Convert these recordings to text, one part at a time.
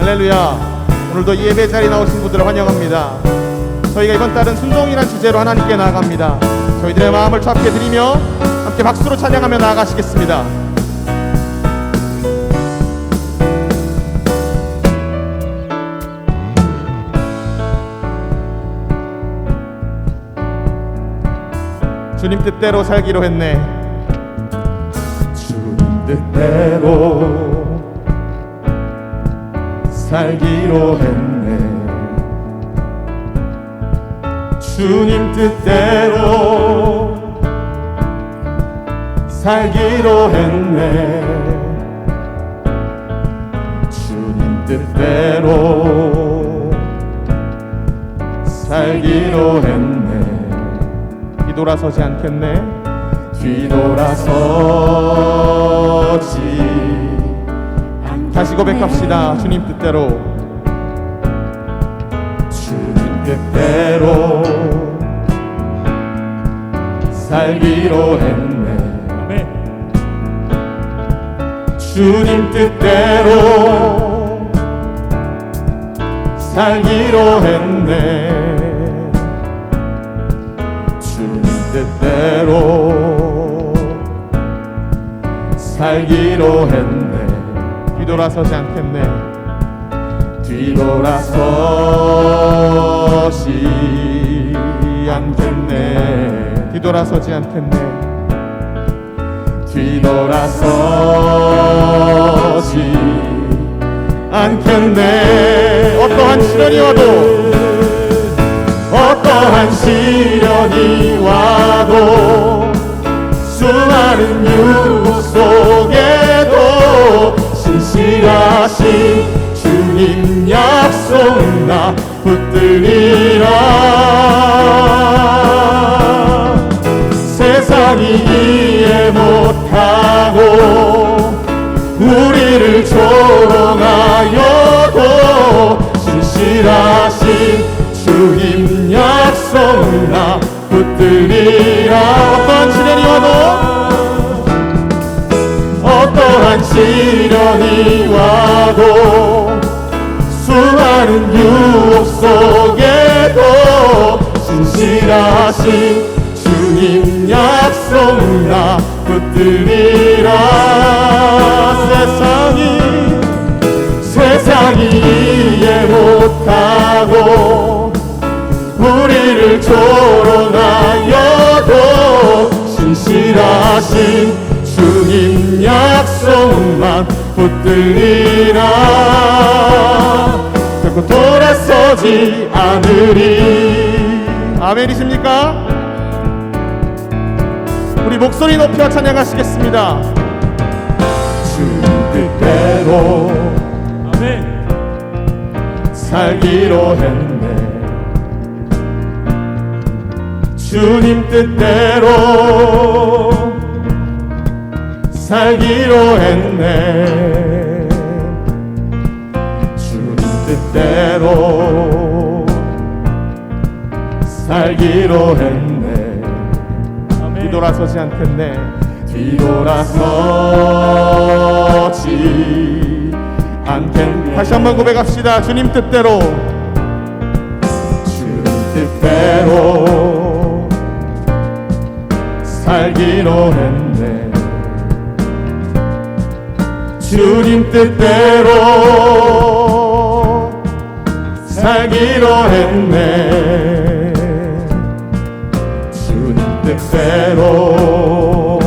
할렐루야. 오늘도 이 예배 자리에 나오신 분들을 환영합니다. 저희가 이번 달은 순종이라는 주제로 하나님께 나아갑니다. 저희들의 마음을 잡게 드리며 함께 박수로 찬양하며 나아가시겠습니다. 주님 뜻대로 살기로 했네. 주님 뜻대로 살기로 했네. 주님 뜻대로 살기로 했네. 주님 뜻대로 살기로 했네. 뒤돌아서지 않겠네. 뒤돌아서지 다시 고백합시다. 주님 뜻대로. 주님 뜻대로 살기로 했네. 주님 뜻대로 살기로 했네. 주님 뜻대로 살기로 했네. 뒤돌아서지 않겠네. 뒤돌아서지 않겠네. 뒤돌아서지 않겠네. 뒤돌아서지 않겠네. 어떠한 시련이 와도, 어떠한 시련이 와도, 수많은 유혹 속에도 신실하신 주님 약속 나 붙들리라. 세상이 이해 못하고 우리를 조롱하여도 신실하신 주님 약속 나 붙들리라. 어떠한 시련이 와도, 어떠한 시련이 와도, 수많은 유혹 속에도 신실하신 주님 약속 나 붙들리라. 세상이 이해 못하고 우리를 조롱하여도 신실하신 주님 약속만 붙들리라. 결코 돌아서지 않으리. 아멘이십니까? 우리 목소리 높여 찬양하시겠습니다. 주님 뜻대로 살기로 했네. 주님 뜻대로 살기로 했네. 주님 뜻대로 살기로 했네. 뒤돌아서지 않겠네. 뒤돌아서지 않겠네. 다시 한번 고백합시다. 주님 뜻대로. 주님 뜻대로 살기로 했네. 주님 뜻대로 살기로 했네. 주님 뜻대로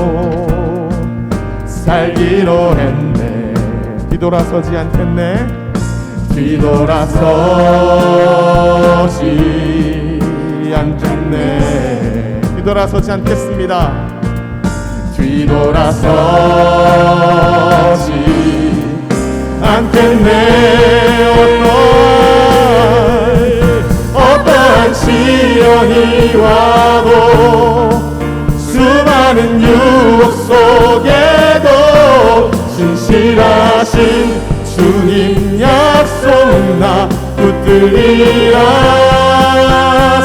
살기로 했네. 뒤돌아서지 않겠네. 뒤돌아서지 않겠네. 뒤돌아서지 않겠습니다. 뒤돌아서지 않겠네. 어떠한 시련이 와도, 수많은 유혹 속에도 신실하신 주님 약속 나 붙들리라.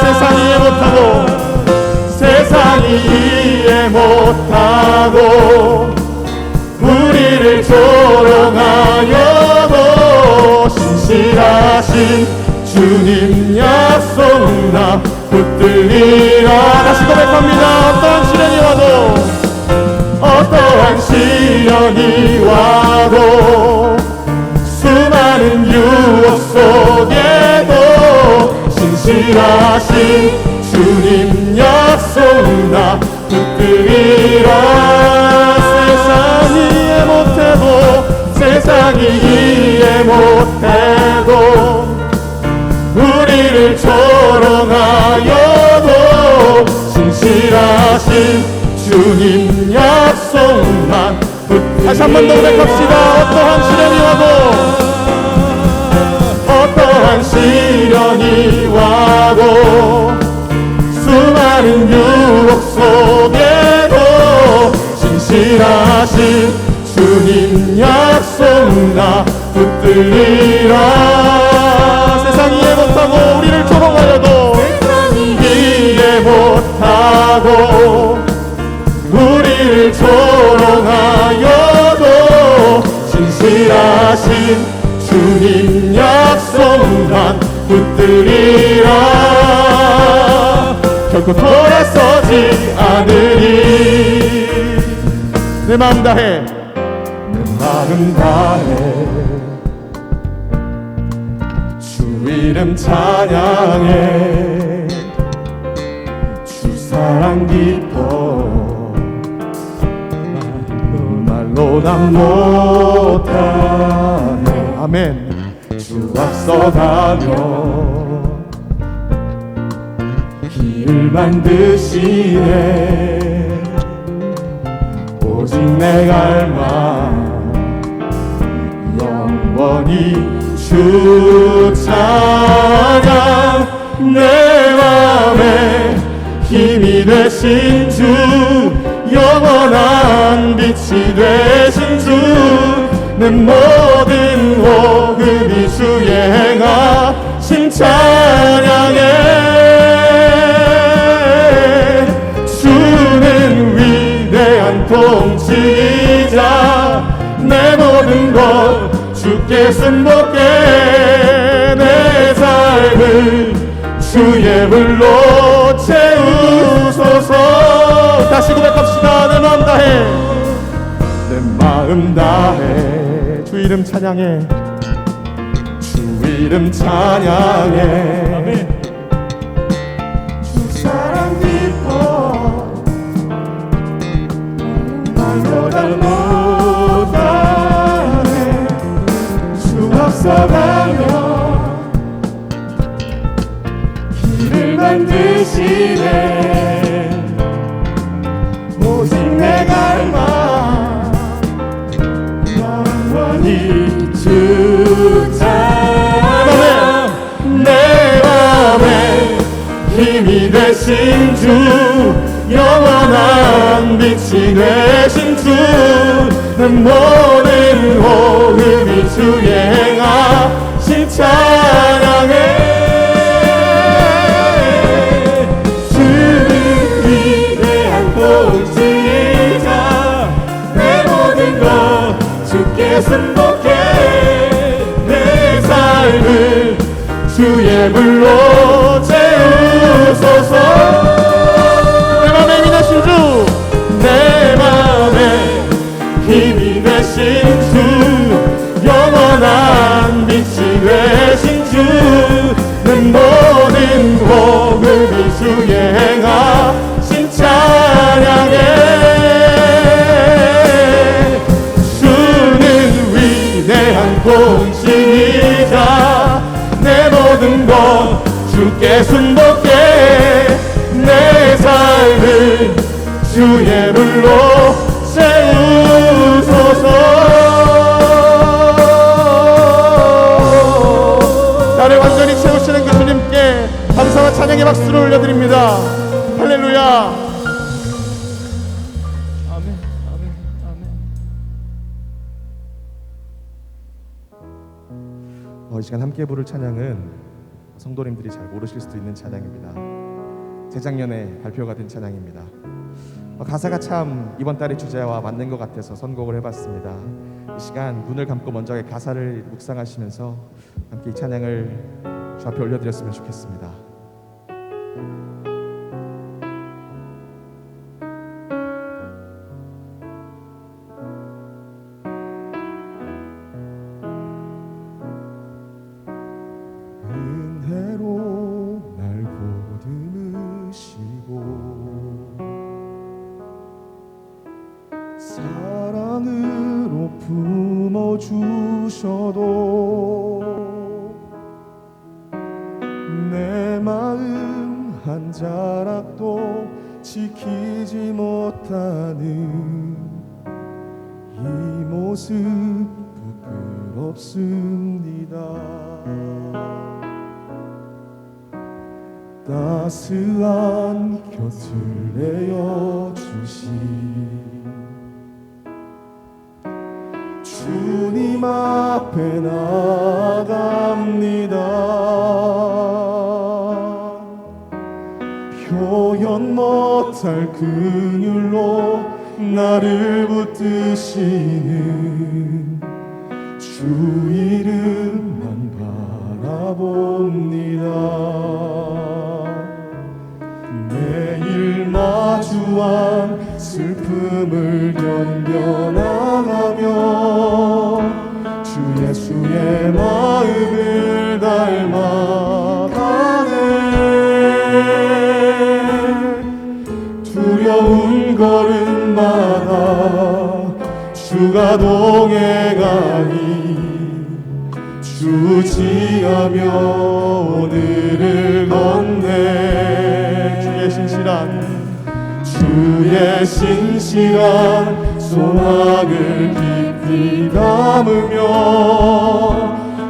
세상이 이해 못하고, 세상이 이해 못하고 우리를 조롱하여도 신실 주님 약속 나 붙들리라. 다시 고백합니다. 어떠한 시련이 와도, 어떠한 시련이 와도, 수많은 유혹 속에도 신실하신 주님 약속 나 붙들리라. 세상이 이해 못해도, 세상이 이해 못해도, 우리를 조롱하여도 신실하신 주님 약속만 붙들리라. 다시 한 번 더 고백합시다. 어떠한 시련이 와도, 어떠한 시련이 와도, 수많은 유혹 속에도 신실하신 주님 약속 나 붙들리라. 세상이 이해 못하고 우리를 조롱하여도, 이해 못하고 우리를 조롱하여도 신실하신 주님 약속만 붙들리라. 결코 돌아서지 않으리. 내 마음 다해, 내 마음 다해 주 이름 찬양해. 주 사랑 깊어 말로 난 못하네. 아멘. 주 앞서가며 길을 만드시네. 오직 내 갈망 영원히 주 찬양. 내 맘에 힘이 되신 주, 영원한 빛이 되신 주, 내 모든 호흡이 주의 행하신 찬양해. 주는 위대한 통치자, 내 모든 것 주께 순복해. 내 삶을 주의 불로 채우소서. 다시 고백합시다. 내 마음 다해, 내 마음 다해 주 이름 찬양해. 주 이름 찬양해. 아멘. 주 사랑 깊어 말로 다 못하네. 주 앞서가며 길을 만드시네. 오직 내 갈망 영원히 주 찬양. 내 맘에 힘이 되신 주, 영원한 빛이 되신 주, 내 모든 호흡이 주의 행하신 찬양해. 주는 위대한 통치자, 내 모든 것 주께 순복해. 내 삶을 주의 불로 채우소서. 내 맘에 힘이 되신 주, 내 맘에 힘이 되신 주, 영원한 빛이 되신 주, 내 모든 호흡이 주의 행하신 찬양해. 주는 위대한 공신이자, 내 모든 것 주께 순복해. 내 삶을 주의 불로 세우소서. 나를 완전히 채우시는 교수님께 감사와 찬양의 박수를 올려드립니다. 할렐루야. 아멘, 아멘, 아멘. 이 시간 함께 부를 찬양은 성도님들이 잘 모르실 수도 있는 찬양입니다. 재작년에 발표가 된 찬양입니다. 가사가 참 이번 달의 주제와 맞는 것 같아서 선곡을 해봤습니다. 이 시간 눈을 감고 먼저 가사를 묵상하시면서 함께 이 찬양을 주 앞에 올려드렸으면 좋겠습니다. 은혜로 날 보듬으시고 사랑으로 품어주셔도 내 마음 한 자락도 지키지 못하는 이 모습 부끄럽습니다. 따스한 곁을 내어주신 주님 앞에 나아갑니다. 표현 못할 긍휼로 나를 붙드시는 주 이름만 바라봅니다. 매일 마주한 슬픔을 견뎌나가며 주 예수의 마음을 닮아가네. 두려운 걸음마다 주가 동행하니 주지하며 오늘을 걷네. 주의 신실한 소망을 깊이 담으며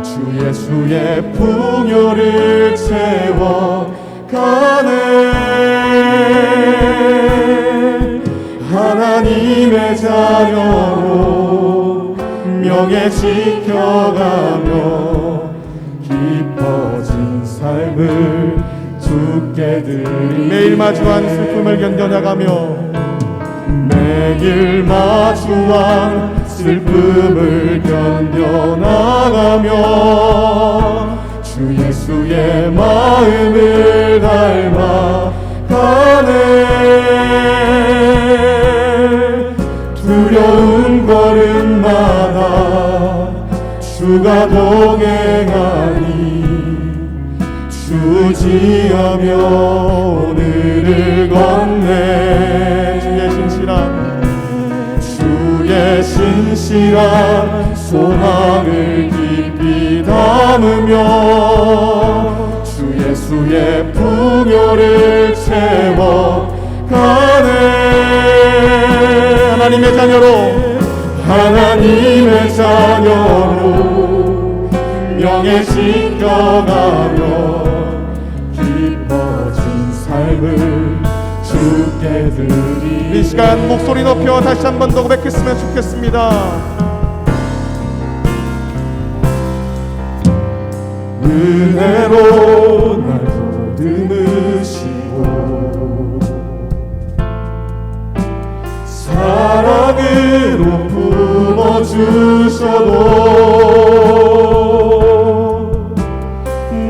주 예수의 풍요를 채워가네. 하나님의 자녀로 명예 지켜가며 깊어진 삶을 주께 드리. 매일 마주한 슬픔을 견뎌나가며 매일 마주한 슬픔을 견뎌나가며 주 예수의 마음을 닮아가네. 두려운 걸음마다 주가 동행하니 주지하며 오늘을 걷네. 주의 신실한 소망을 깊이 담으며 주 예수의 풍요를 채워가네. 하나님의 자녀로 명예 지켜가며 깊어진 삶을 주께 드리. 이 시간 목소리 높여 다시 한 번 더 고백했으면 좋겠습니다. 은혜로 날 보듬으시고 사랑으로 품어주셔도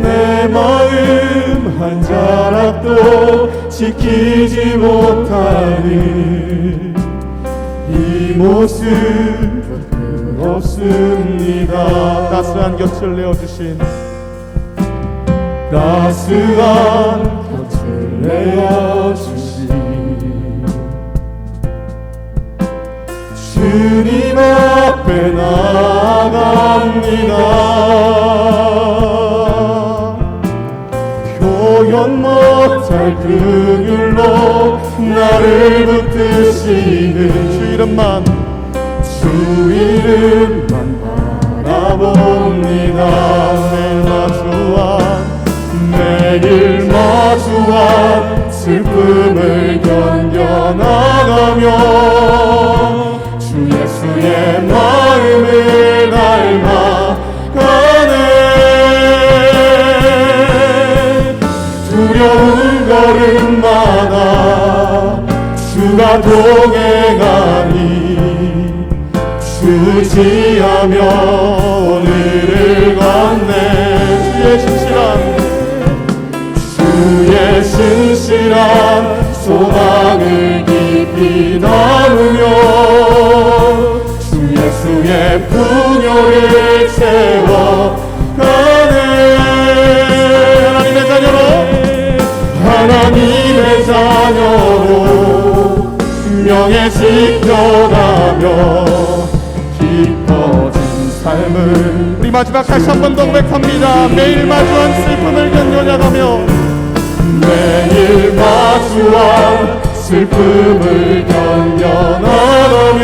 내 마음 한 자락도 지키지 못하는 이 모습 부끄럽습니다. 따스한 곁을 내어주신 주님 앞에 나아갑니다. 표현 못할 긍휼로 나를 붙드시는 주 이름만 바라봅니다. 매일 마주한 슬픔을 견뎌나가며 주 예수의 마음을 닮아가네. 두려운 걸음마다 주가 동행하니 주지하며 오늘을 걷네. 주의 신실한 신실한 소망을 깊이 나누며 주 예수의 풍요를 채워가네. 하나님의 자녀로 명예 지켜가며 깊어진 삶을 우리 마지막 다시 한 번 더 고백합니다. 매일 마주한 슬픔을 견뎌나가며 매일 마주한 슬픔을 견뎌나가며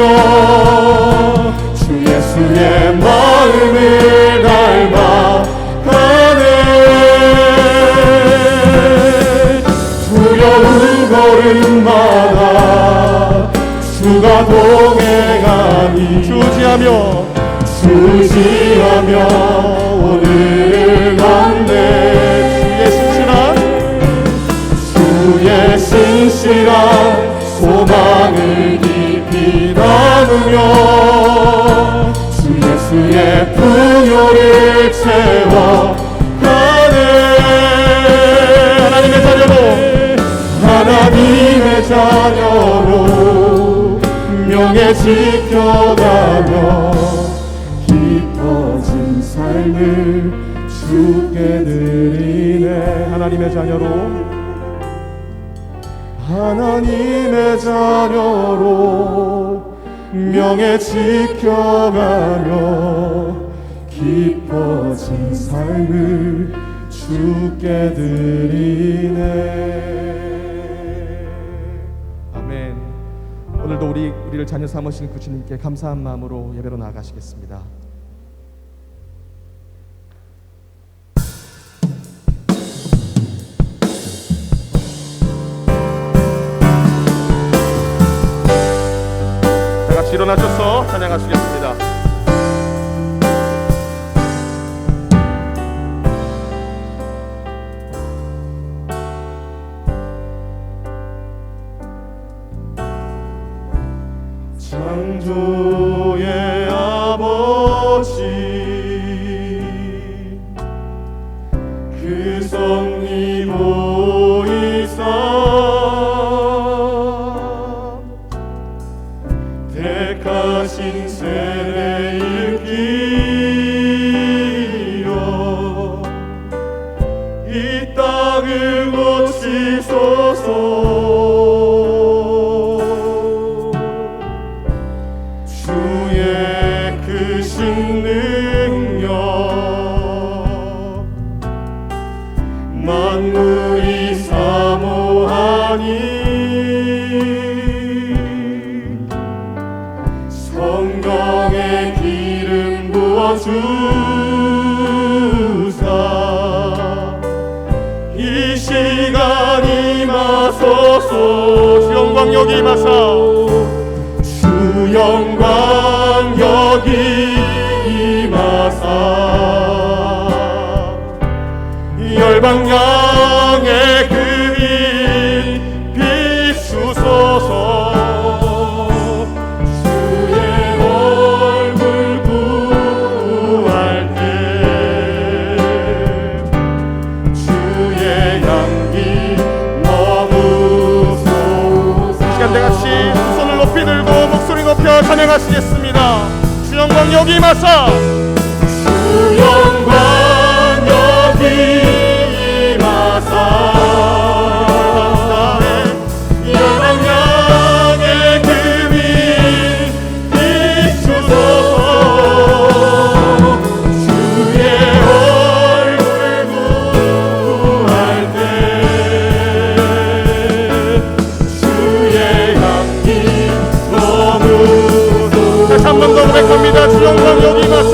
주 예수의 마음을 닮아가네. 두려운 걸음마다 주가 동행하니 주지하며 오늘을 걷네. 주의 신실한 소망을 깊이 나누며 주 예수의 풍요를 채워가네. 하나님의 자녀로 명예 지켜가며 깊어진 삶을 주께 드리네. 하나님의 자녀로 명예 지켜가며 깊어진 삶을 주께 드리네. 아멘. 오늘도 우리를 자녀 삼으신 그 주님께 감사한 마음으로 예배로 나아가시겠습니다. 다 같이 일어나셔서 찬양하시겠습니다. 창조의 아버지 그 성리보이사 택하신 세대 일으키려 이 땅을 고치소서. 만물이 사모하니 성경에 기름 부어주사 이 시간 임하소서. 주 영광 여기 임하사 주 영광 여기 임하사 열방 양의 그 빛 비추소서. 주의 얼굴 구할 때 주의 향기 머무소서. 시간 다같이 두 손을 높이 들고 목소리 높여 찬양하시겠습니다. 주 영광 여기 임하사 주 영광 여기 임하사 열방 양의 그 빛 비추소서. 주의 얼굴 구할 때 주의 향기 머무소서. 다시 한 번 더 고백합니다. 주 영광 여기 임하사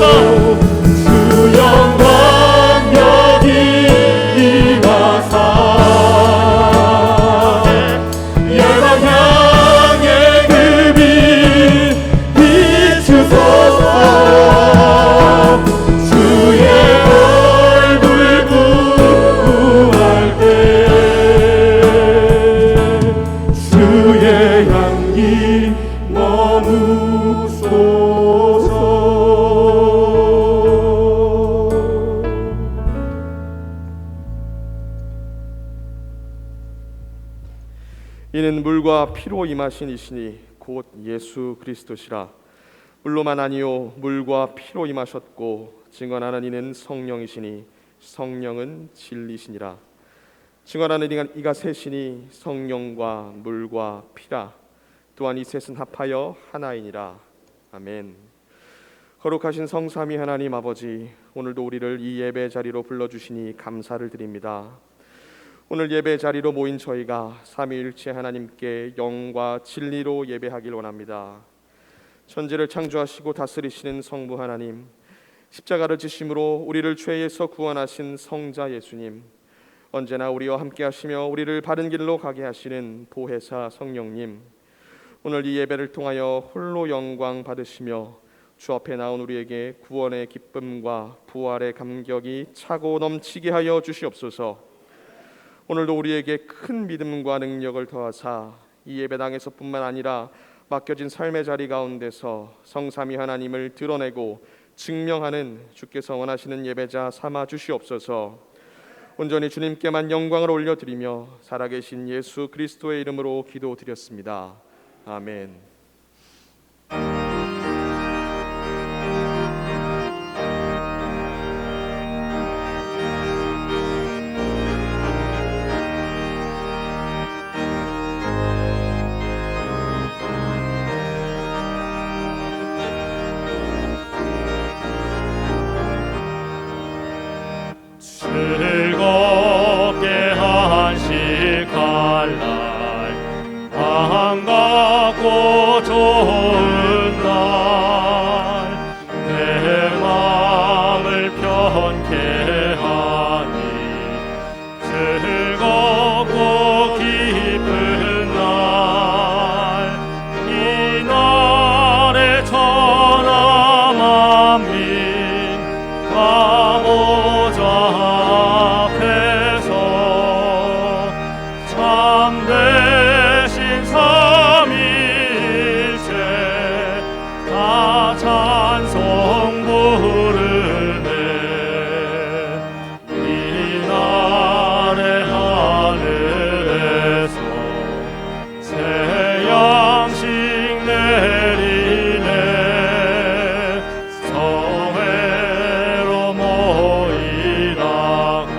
이는 물과 피로 임하신 이시니 곧 예수 그리스도시라. 물로만 아니요 물과 피로 임하셨고 증언하는 이는 성령이시니 성령은 진리시니라. 증언하는 이가 셋이니 성령과 물과 피라. 또한 이 셋은 합하여 하나이니라. 아멘. 거룩하신 성삼위 하나님 아버지, 오늘도 우리를 이 예배 자리로 불러주시니 감사를 드립니다. 오늘 예배 자리로 모인 저희가 삼위일체 하나님께 영과 진리로 예배하길 원합니다. 천지를 창조하시고 다스리시는 성부 하나님, 십자가를 지심으로 우리를 죄에서 구원하신 성자 예수님, 언제나 우리와 함께 하시며 우리를 바른 길로 가게 하시는 보혜사 성령님, 오늘 이 예배를 통하여 홀로 영광 받으시며 주 앞에 나온 우리에게 구원의 기쁨과 부활의 감격이 차고 넘치게 하여 주시옵소서. 오늘도 우리에게 큰 믿음과 능력을 더하사 이 예배당에서뿐만 아니라 맡겨진 삶의 자리 가운데서 성삼위 하나님을 드러내고 증명하는 주께서 원하시는 예배자 삼아 주시옵소서. 온전히 주님께만 영광을 올려드리며 살아계신 예수 그리스도의 이름으로 기도드렸습니다. 아멘. 즐겁게 한식할 날, 반갑고 좋은 날, 내 마음을 편케 하니 즐겁고 기쁜 날, 이 날에 천하 만민 가보자 앞에서 참되신 삼위일체 다 찬송 부르네. 이 날의 하늘에서 새 양식 내리네. 성회로 모이라고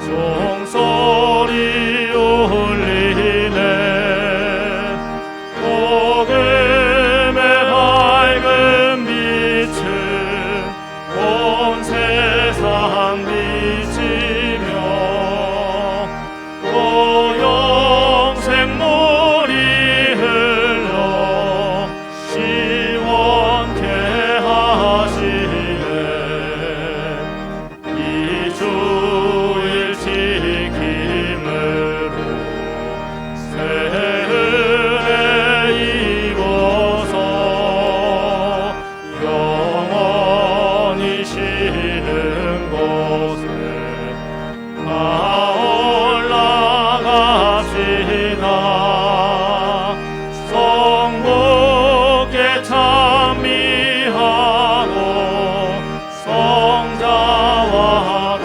종소리 울리네. 복음의 밝은 빛은 온 세상 비치며 또 영생 물이 흘러 시원케 하시네. 이 주일 지킴으로 새 은혜 입어서 영원히 쉬는 곳에 다 올라갑시다. 성부께 찬미하고 성자와 또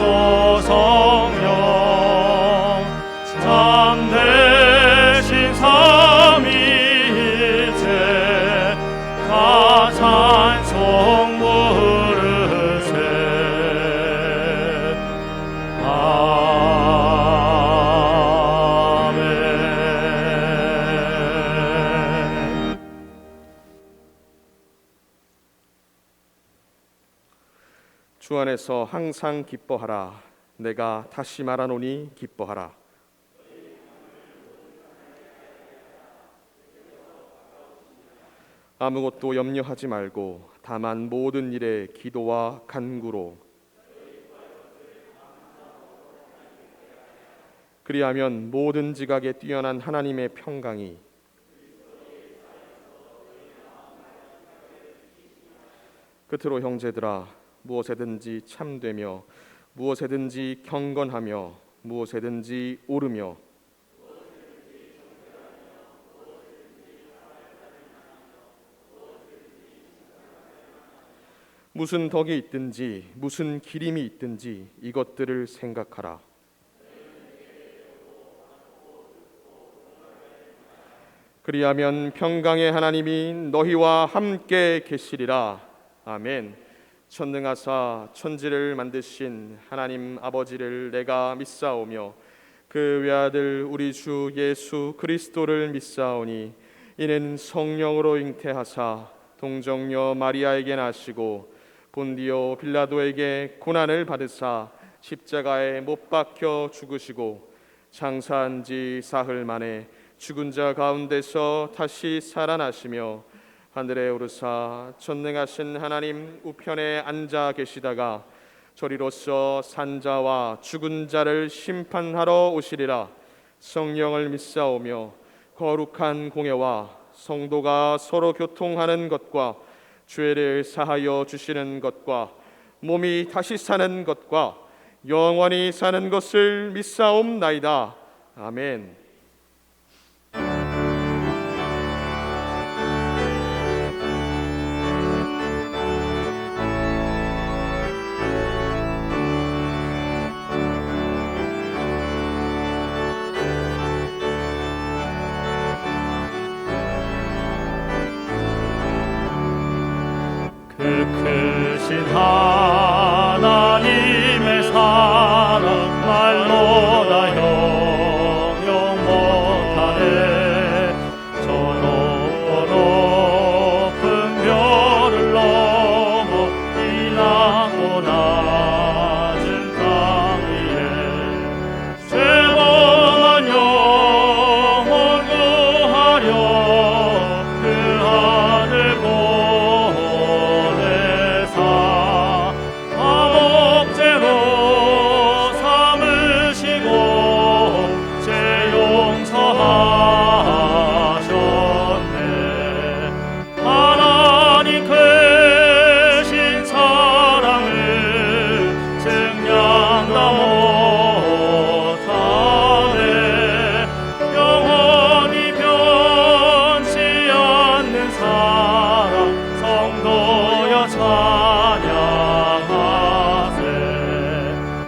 성령 참되신 삼위일체 다 찬송 부르세. 아멘. 주 안에서 항상 기뻐하라. 내가 다시 말하노니 기뻐하라. 아무것도 염려하지 말고 다만 모든 일에 기도와 간구로 그리하면 모든 지각에 뛰어난 하나님의 평강이 끝으로 형제들아, 무엇에든지 참되며 무엇에든지 경건하며 무엇에든지 오르며 무슨 덕이 있든지 무슨 기림이 있든지 이것들을 생각하라. 그리하면 평강의 하나님이 너희와 함께 계시리라. 아멘. 전능하사 천지를 만드신 하나님 아버지를 내가 믿사오며 그 외아들 우리 주 예수 그리스도를 믿사오니 이는 성령으로 잉태하사 동정녀 마리아에게 나시고 본디오 빌라도에게 고난을 받으사 십자가에 못 박혀 죽으시고 장사한 지 사흘 만에 죽은 자 가운데서 다시 살아나시며 하늘에 오르사 전능하신 하나님 우편에 앉아 계시다가 저리로서 산자와 죽은 자를 심판하러 오시리라. 성령을 믿사오며 거룩한 공예와 성도가 서로 교통하는 것과 죄를 사하여 주시는 것과 몸이 다시 사는 것과 영원히 사는 것을 믿사옵나이다. 아멘. 그 크신 하나님의 사랑 말로 다 형용 못하네. 저 높고 높은 별을 넘어 이 낮고 낮은 땅 위에 죄범한 영혼 구하려 그 아들 보내사 암흑죄로 삼으시고 죄 용서하셨네. 하나님 크신 사랑을 증량다 못하네. 영원히 변치 않는 사랑 성도여 찬양하세.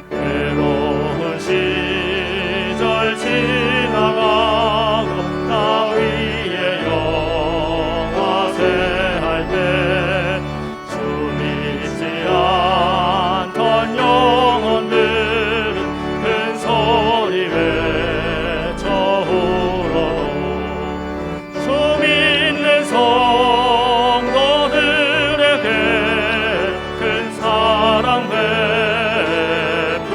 괴로운 시절 지나가고 따위의 영화세 할 때 주 믿지 않던 영혼들은 큰 소리 외쳐 울어도 주 믿는 성도들에게 큰 사랑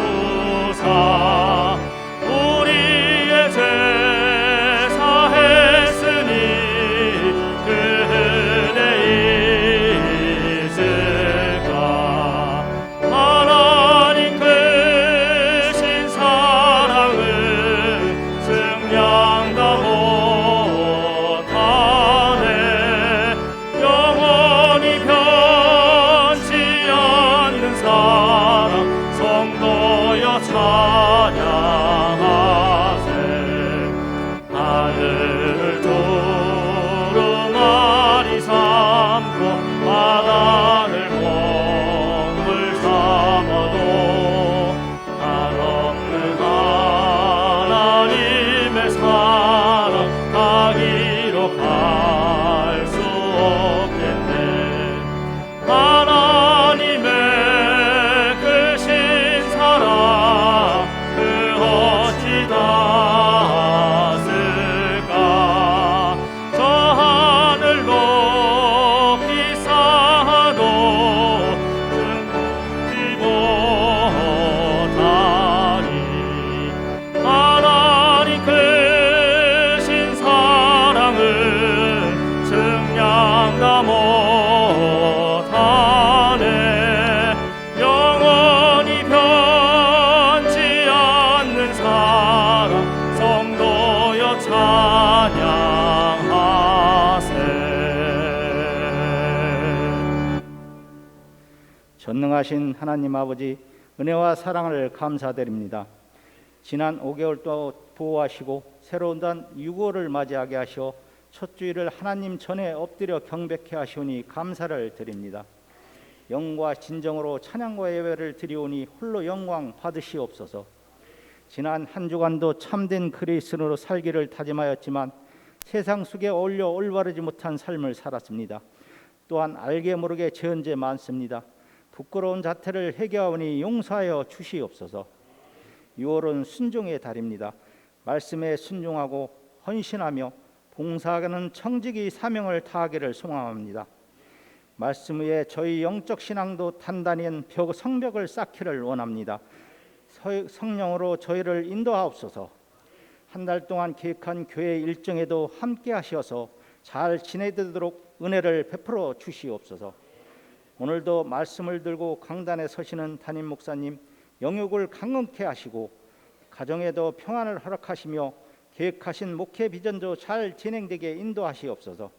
베푸사 우리의 죄 사했으니 그 은혜 있을까. 하나님 크신 사랑을 증량다 못하네. 영원히 변치 않는 사랑 성도여 찬양하세. 하늘을 두루마리 삼고 바다를 먹물 삼아도 한없는 하나님의 사랑 가기로 갈 수 없겠네. 하나님의 크신 사랑 그 어찌 닿았을까. 저 하늘 높이 쌓아도 숨지 못하리. 하나님 크신 사랑을 증량다 못하네. 영원히 변치 않는 사랑 성도여 찬양하세. 전능하신 하나님 아버지 은혜와 사랑을 감사드립니다. 지난 5개월 동안 보호하시고 새로운 단 6월을 맞이하게 하시어 첫 주일을 하나님 전에 엎드려 경배케 하시오니 감사를 드립니다. 영과 진정으로 찬양과 예배를 드리오니 홀로 영광 받으시옵소서. 지난 한 주간도 참된 그리스도로 살기를 다짐하였지만 세상 속에 어울려 올바르지 못한 삶을 살았습니다. 또한 알게 모르게 지은 죄 많습니다. 부끄러운 자태를 회개하오니 용서하여 주시옵소서. 6월은 순종의 달입니다. 말씀에 순종하고 헌신하며 봉사하는 청지기 사명을 다하기를 소망합니다. 말씀 위에 저희 영적 신앙도 단단히 성벽을 쌓기를 원합니다. 성령으로 저희를 인도하옵소서. 한 달 동안 계획한 교회 일정에도 함께 하셔서 잘 지내도록 은혜를 베풀어 주시옵소서. 오늘도 말씀을 들고 강단에 서시는 담임 목사님 영육을 강건케 하시고 가정에도 평안을 허락하시며 계획하신 목회 비전도 잘 진행되게 인도하시옵소서.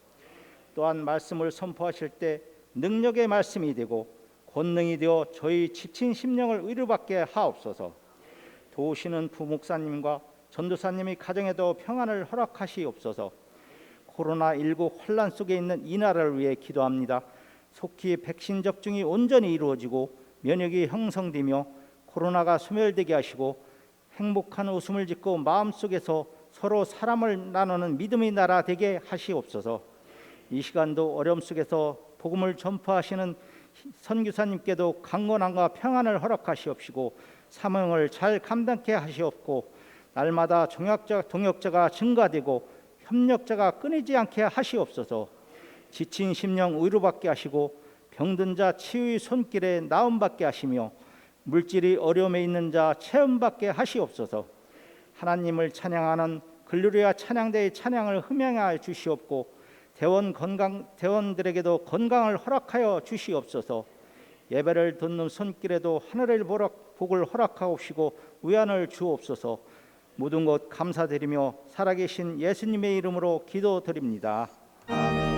또한 말씀을 선포하실 때 능력의 말씀이 되고 권능이 되어 저희 지친 심령을 위로받게 하옵소서. 도우시는 부목사님과 전도사님이 가정에도 평안을 허락하시옵소서. 코로나19 혼란 속에 있는 이 나라를 위해 기도합니다. 속히 백신 접종이 온전히 이루어지고 면역이 형성되며 코로나가 소멸되게 하시고 행복한 웃음을 짓고 마음속에서 서로 사람을 나누는 믿음의 나라 되게 하시옵소서. 이 시간도 어려움 속에서 복음을 전파하시는 선교사님께도 강건함과 평안을 허락하시옵시고 사명을 잘 감당케 하시옵고 날마다 동역자가 증가되고 협력자가 끊이지 않게 하시옵소서. 지친 심령 위로받게 하시고 병든 자 치유의 손길에 나음받게 하시며 물질이 어려움에 있는 자 체험받게 하시옵소서. 하나님을 찬양하는 글로리아 찬양대의 찬양을 흠양하여 주시옵고 대원들에게도 건강을 허락하여 주시옵소서. 예배를 듣는 손길에도 하늘의 복을 허락하옵시고 위안을 주옵소서. 모든 것 감사드리며 살아계신 예수님의 이름으로 기도드립니다. 아멘.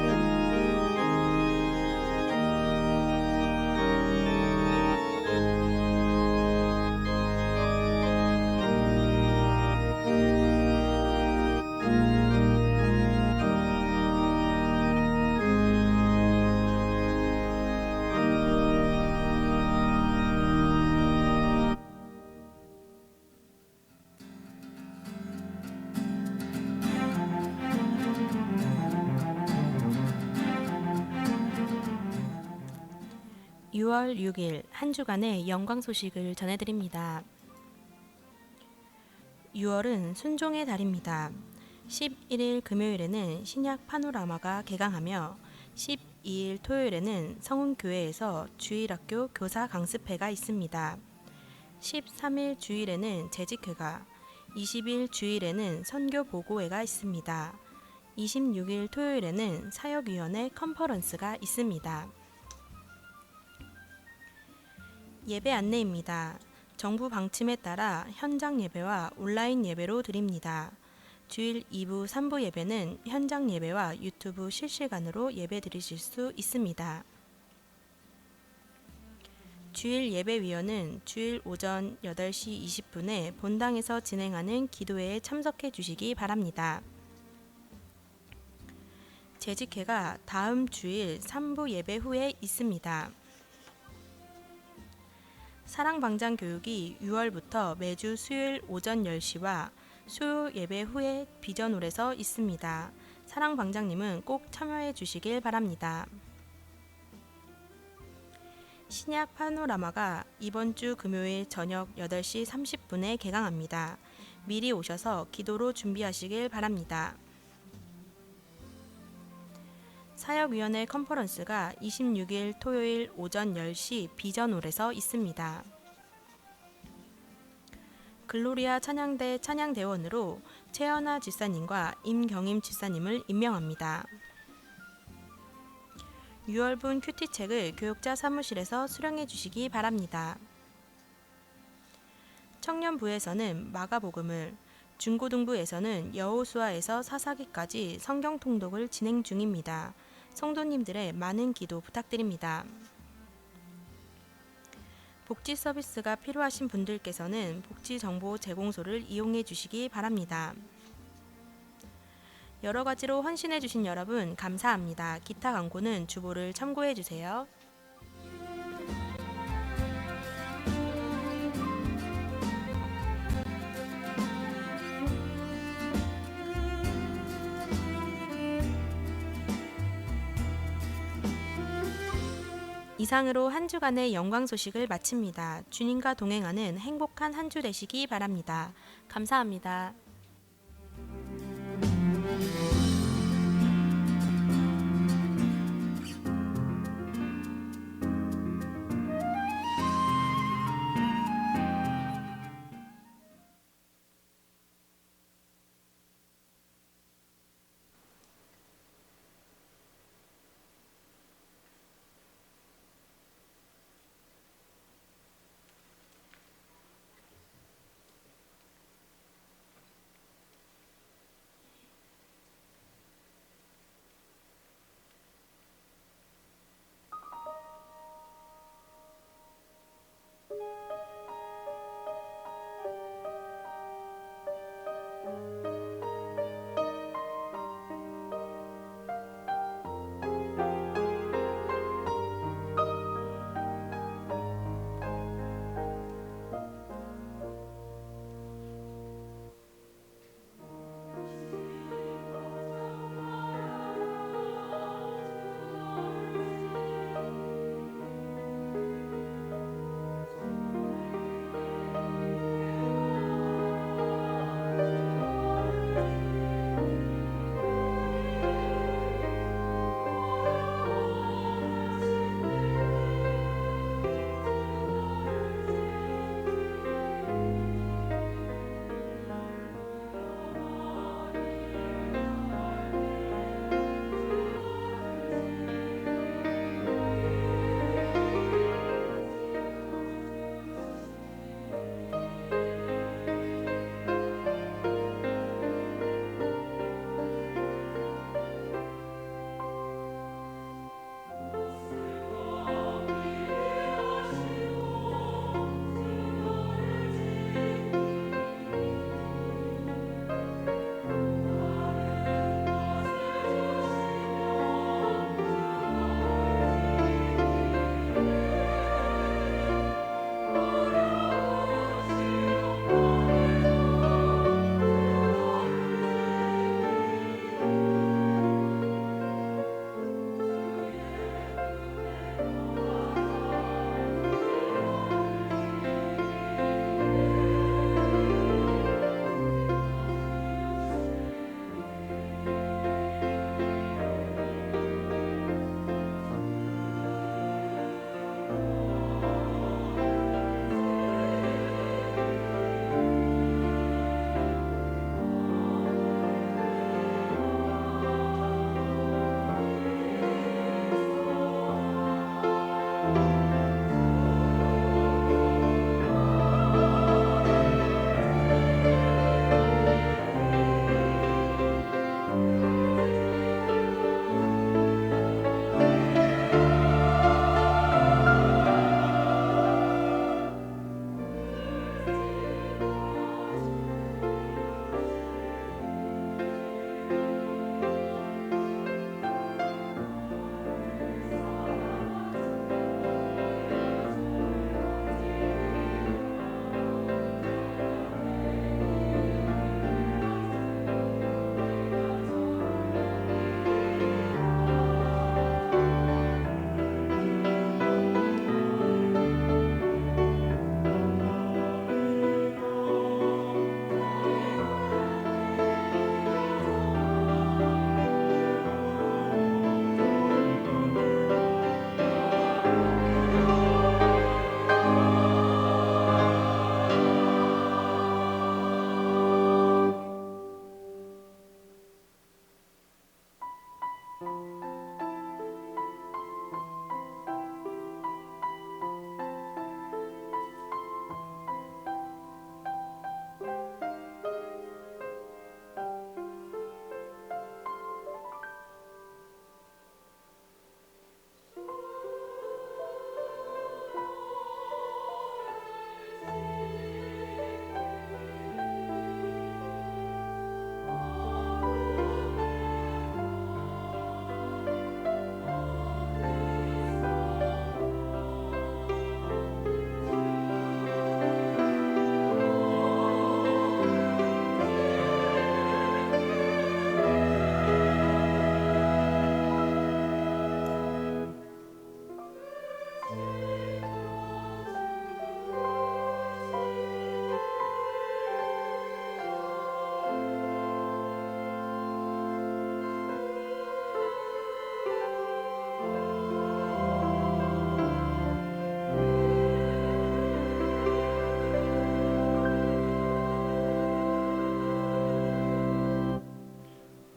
(6월 6일) 한 주간의 영광 소식을 전해드립니다. 6월은 순종의 달입니다. 11일 금요일에는 신약 파노라마가 개강하며 12일 토요일에는 성운교회에서 주일학교 교사 강습회가 있습니다. 13일 주일에는 재직회가, 20일 주일에는 선교 보고회가 있습니다. 26일 토요일에는 사역위원회 컨퍼런스가 있습니다. 예배 안내입니다. 정부 방침에 따라 현장 예배와 온라인 예배로 드립니다. 주일 2부, 3부 예배는 현장 예배와 유튜브 실시간으로 예배 드리실 수 있습니다. 주일 예배위원은 주일 오전 8시 20분에 본당에서 진행하는 기도회에 참석해 주시기 바랍니다. 재직회가 다음 주일 3부 예배 후에 있습니다. 사랑방장 교육이 6월부터 매주 수요일 오전 10시와 수요 예배 후에 비전홀에서 있습니다. 사랑방장님은 꼭 참여해 주시길 바랍니다. 신약 파노라마가 이번 주 금요일 저녁 8시 30분에 개강합니다. 미리 오셔서 기도로 준비하시길 바랍니다. 사역위원회 컨퍼런스가 26일 토요일 오전 10시 비전홀에서 있습니다. 글로리아 찬양대 찬양대원으로 최연아 집사님과 임경임 집사님을 임명합니다. 6월분 큐티책을 교육자 사무실에서 수령해 주시기 바랍니다. 청년부에서는 마가복음을, 중고등부에서는 여호수아에서 사사기까지 성경 통독을 진행 중입니다. 성도님들의 많은 기도 부탁드립니다. 복지 서비스가 필요하신 분들께서는 복지정보 제공소를 이용해 주시기 바랍니다. 여러 가지로 헌신해 주신 여러분 감사합니다. 기타 광고는 주보를 참고해 주세요. 이상으로 한 주간의 영광 소식을 마칩니다. 주님과 동행하는 행복한 한 주 되시기 바랍니다. 감사합니다.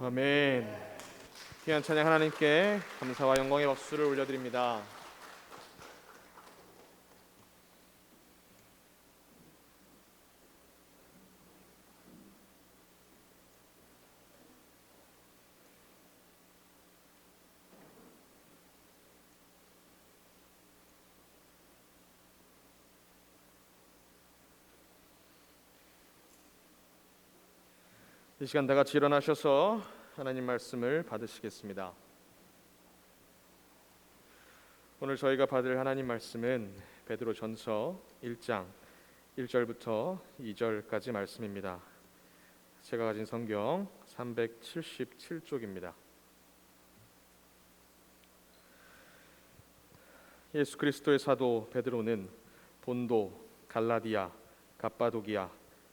아멘. 귀한 찬양 하나님께 감사와 영광의 박수를 올려드립니다. 이 시간 다 같이 일어나셔서 하나님 말씀을 받으시겠습니다. 오늘 저희가 받을 하나님 말씀은 베드로전서 1장 1절부터 2절까지 말씀입니다. 제가 가진 성경 377쪽입니다. 예수 그리스도의 사도 베드로는 본도, 갈라디아, 갑바도기아,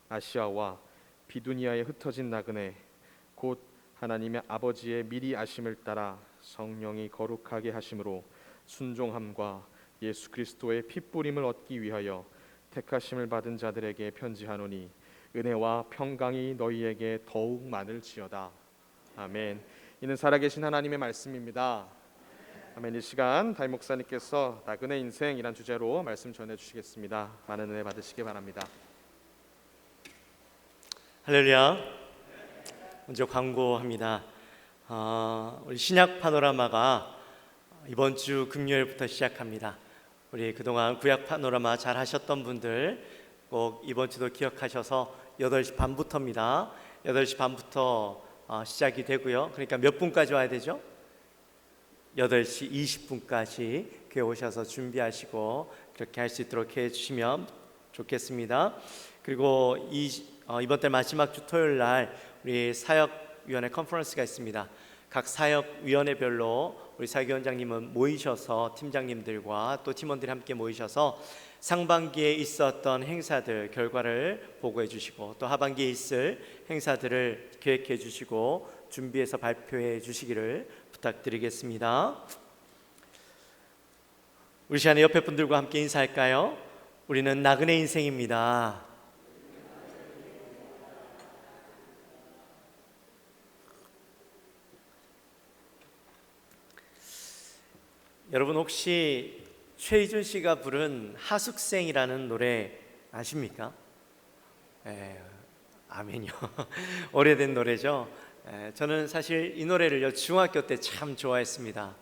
아시아와 비두니아에 흩어진 나그네 곧 하나님의 아버지의 미리 아심을 따라 성령이 거룩하게 하심으로 순종함과 예수 그리스도의 핏부림을 얻기 위하여 택하심을 받은 자들에게 편지하노니 은혜와 평강이 너희에게 더욱 많을지어다. 아멘. 이는 살아계신 하나님의 말씀입니다. 아멘. 이 시간 담임 목사님께서 나그네 인생이란 주제로 말씀 전해주시겠습니다. 많은 은혜 받으시기 바랍니다. 할렐루야. 먼저 광고합니다. 우리 신약 파노라마가 이번 주 금요일부터 시작합니다. 우리 그동안 구약 파노라마 잘 하셨던 분들 꼭 이번 주도 기억하셔서 8시 반부터입니다. 8시 반부터 시작이 되고요. 그러니까 몇 분까지 와야 되죠? 8시 20분까지 교회 오셔서 준비하시고 그렇게 할 수 있도록 해주시면 좋겠습니다. 그리고 이번 달 마지막 주 토요일 날 우리 사역위원회 컨퍼런스가 있습니다. 각 사역위원회별로 우리 사역위원장님은 모이셔서 팀장님들과 또 팀원들이 함께 모이셔서 상반기에 있었던 행사들 결과를 보고해 주시고 또 하반기에 있을 행사들을 계획해 주시고 준비해서 발표해 주시기를 부탁드리겠습니다. 우리 시간에 옆에 분들과 함께 인사할까요? 우리는 나그네 인생입니다. 여러분 혹시 최희준 씨가 부른 하숙생이라는 노래 아십니까? 아멘요. 오래된 노래죠. 저는 사실 이 노래를 중학교 때 참 좋아했습니다.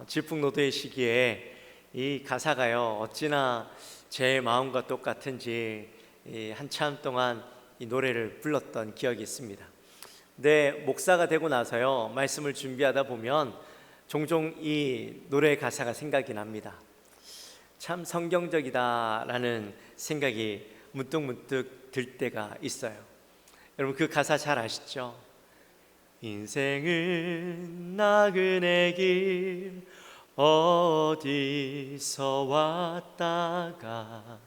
질풍노도의 시기에 이 가사가요 어찌나 제 마음과 똑같은지 한참 동안 이 노래를 불렀던 기억이 있습니다. 근데 목사가 되고 나서요 말씀을 준비하다 보면 종종 이 노래 가사가 생각이 납니다. 참 성경적이다라는 생각이 문득문득 들 때가 있어요. 여러분 그 가사 잘 아시죠? 인생은 나그네 길 어디서 왔다가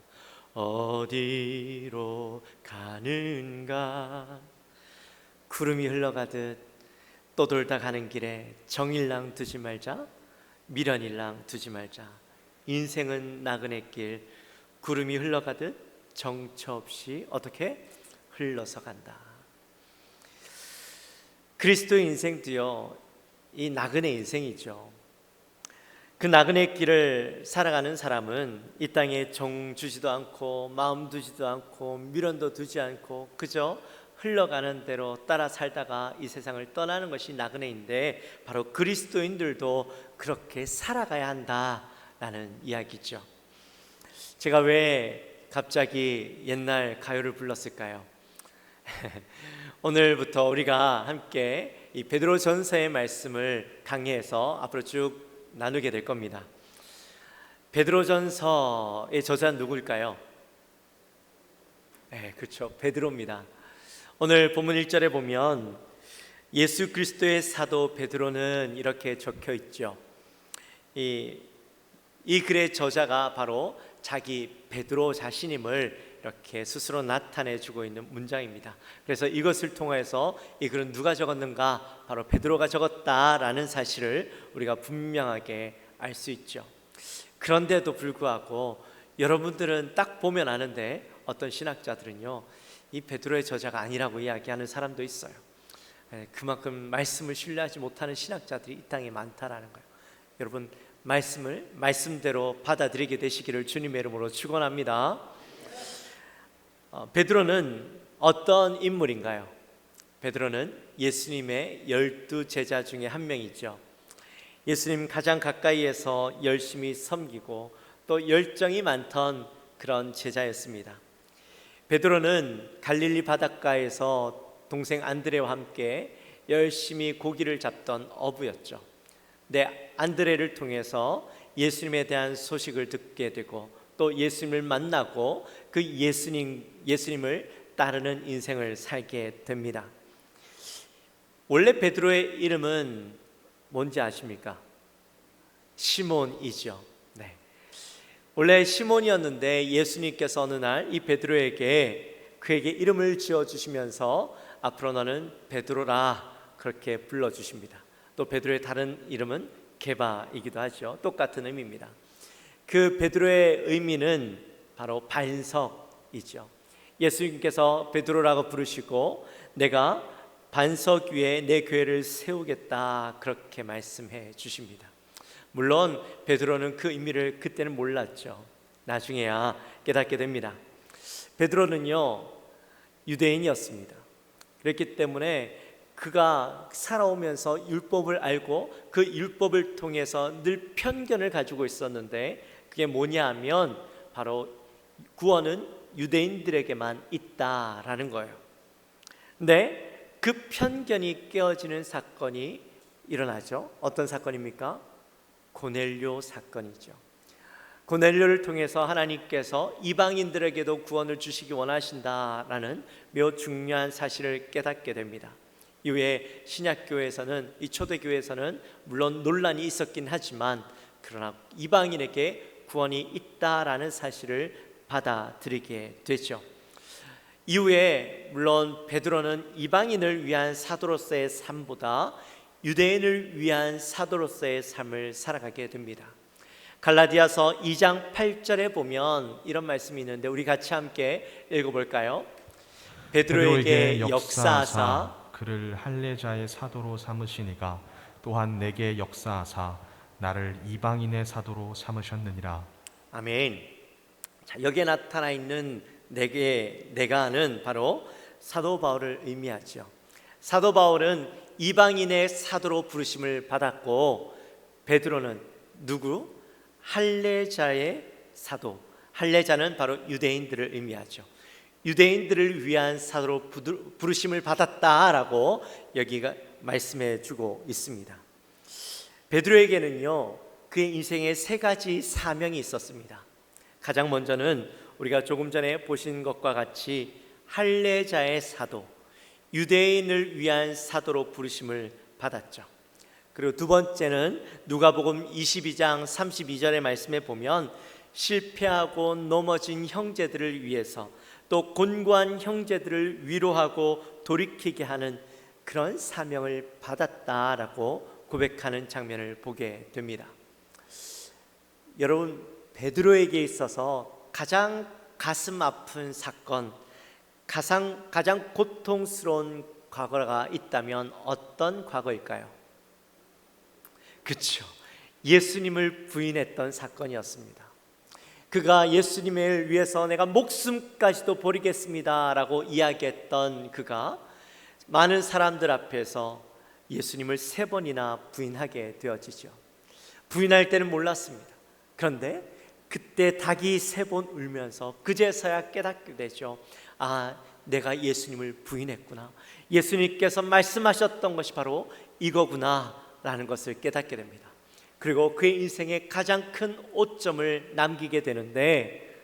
어디로 가는가 구름이 흘러가듯 또 돌다 가는 길에 정일랑 두지 말자 미련일랑 두지 말자 인생은 나그네 길 구름이 흘러가듯 정처 없이 어떻게 흘러서 간다. 그리스도의 인생도요 이 나그네 인생이죠. 그 나그네 길을 살아가는 사람은 이 땅에 정 주지도 않고 마음 두지도 않고 미련도 두지 않고 그저 흘러가는 대로 따라 살다가 이 세상을 떠나는 것이 나그네인데 바로 그리스도인들도 그렇게 살아가야 한다라는 이야기죠. 제가 왜 갑자기 옛날 가요를 불렀을까요? 오늘부터 우리가 함께 이 베드로전서의 말씀을 강의해서 앞으로 쭉 나누게 될 겁니다. 베드로전서의 저자는 누구일까요? 그렇죠. 베드로입니다. 오늘 본문 1절에 보면 예수 그리스도의 사도 베드로는 이렇게 적혀 있죠. 이 글의 저자가 바로 자기 베드로 자신임을 이렇게 스스로 나타내 주고 있는 문장입니다. 그래서 이것을 통해서 이 글은 누가 적었는가? 바로 베드로가 적었다라는 사실을 우리가 분명하게 알 수 있죠. 그런데도 불구하고 여러분들은 딱 보면 아는데 어떤 신학자들은요 이 베드로의 저자가 아니라고 이야기하는 사람도 있어요. 그만큼 말씀을 신뢰하지 못하는 신학자들이 이 땅에 많다라는 거예요. 여러분, 말씀을 말씀대로 받아들이게 되시기를 주님의 이름으로 축원합니다. 베드로는 어떤 인물인가요? 베드로는 예수님의 12 제자 중에 한 명이죠. 예수님 가장 가까이에서 열심히 섬기고 또 열정이 많던 그런 제자였습니다. 베드로는 갈릴리 바닷가에서 동생 안드레와 함께 열심히 고기를 잡던 어부였죠. 네, 안드레를 통해서 예수님에 대한 소식을 듣게 되고 또 예수님을 만나고 그 예수님을 따르는 인생을 살게 됩니다. 원래 베드로의 이름은 뭔지 아십니까? 시몬이죠. 네. 원래 시몬이었는데 예수님께서 어느 날 이 베드로에게 그에게 이름을 지어 주시면서 앞으로 너는 베드로라 그렇게 불러 주십니다. 또 베드로의 다른 이름은 게바이기도 하죠. 똑같은 의미입니다. 그 베드로의 의미는 바로 반석이죠. 예수님께서 베드로라고 부르시고 내가 반석 위에 내 교회를 세우겠다 그렇게 말씀해 주십니다. 물론 베드로는 그 의미를 그때는 몰랐죠. 나중에야 깨닫게 됩니다. 베드로는요 유대인이었습니다. 그렇기 때문에 그가 살아오면서 율법을 알고 그 율법을 통해서 늘 편견을 가지고 있었는데 그게 뭐냐 하면 바로 구원은 유대인들에게만 있다라는 거예요. 근데 그 편견이 깨어지는 사건이 일어나죠. 어떤 사건입니까? 고넬료 사건이죠. 고넬료를 통해서 하나님께서 이방인들에게도 구원을 주시기 원하신다라는 매우 중요한 사실을 깨닫게 됩니다. 이후에 신약교회에서는 이 초대교회에서는 물론 논란이 있었긴 하지만 그러나 이방인에게 구원이 있다라는 사실을 받아들이게 되죠. 이후에 물론 베드로는 이방인을 위한 사도로서의 삶보다 유대인을 위한 사도로서의 삶을 살아가게 됩니다. 갈라디아서 2장 8절에 보면 이런 말씀이 있는데 우리 같이 함께 읽어볼까요? 베드로에게 역사하사 그를 할례자의 사도로 삼으시니가 또한 내게 역사하사 나를 이방인의 사도로 삼으셨느니라. 아멘. 자, 여기에 나타나 있는 내가는 바로 사도 바울을 의미하죠. 사도 바울은 이방인의 사도로 부르심을 받았고 베드로는 누구? 할례자의 사도. 할례자는 바로 유대인들을 의미하죠. 유대인들을 위한 사도로 부르심을 받았다라고 여기가 말씀해 주고 있습니다. 베드로에게는요 그의 인생에 세 가지 사명이 있었습니다. 가장 먼저는 우리가 조금 전에 보신 것과 같이 할례자의 사도, 유대인을 위한 사도로 부르심을 받았죠. 그리고 두 번째는 누가복음 22장 32절의 말씀에 보면 실패하고 넘어진 형제들을 위해서 또 곤고한 형제들을 위로하고 돌이키게 하는 그런 사명을 받았다라고 고백하는 장면을 보게 됩니다. 여러분, 베드로에게 있어서 가장 가슴 아픈 사건, 가장 고통스러운 과거가 있다면 어떤 과거일까요? 그렇죠. 예수님을 부인했던 사건이었습니다. 그가 예수님을 위해서 내가 목숨까지도 버리겠습니다라고 이야기했던 그가 많은 사람들 앞에서 예수님을 3번이나 부인하게 되어지죠. 부인할 때는 몰랐습니다. 그런데 그때 닭이 3번 울면서 그제서야 깨닫게 되죠. 아, 내가 예수님을 부인했구나. 예수님께서 말씀하셨던 것이 바로 이거구나 라는 것을 깨닫게 됩니다. 그리고 그의 인생에 가장 큰 오점을 남기게 되는데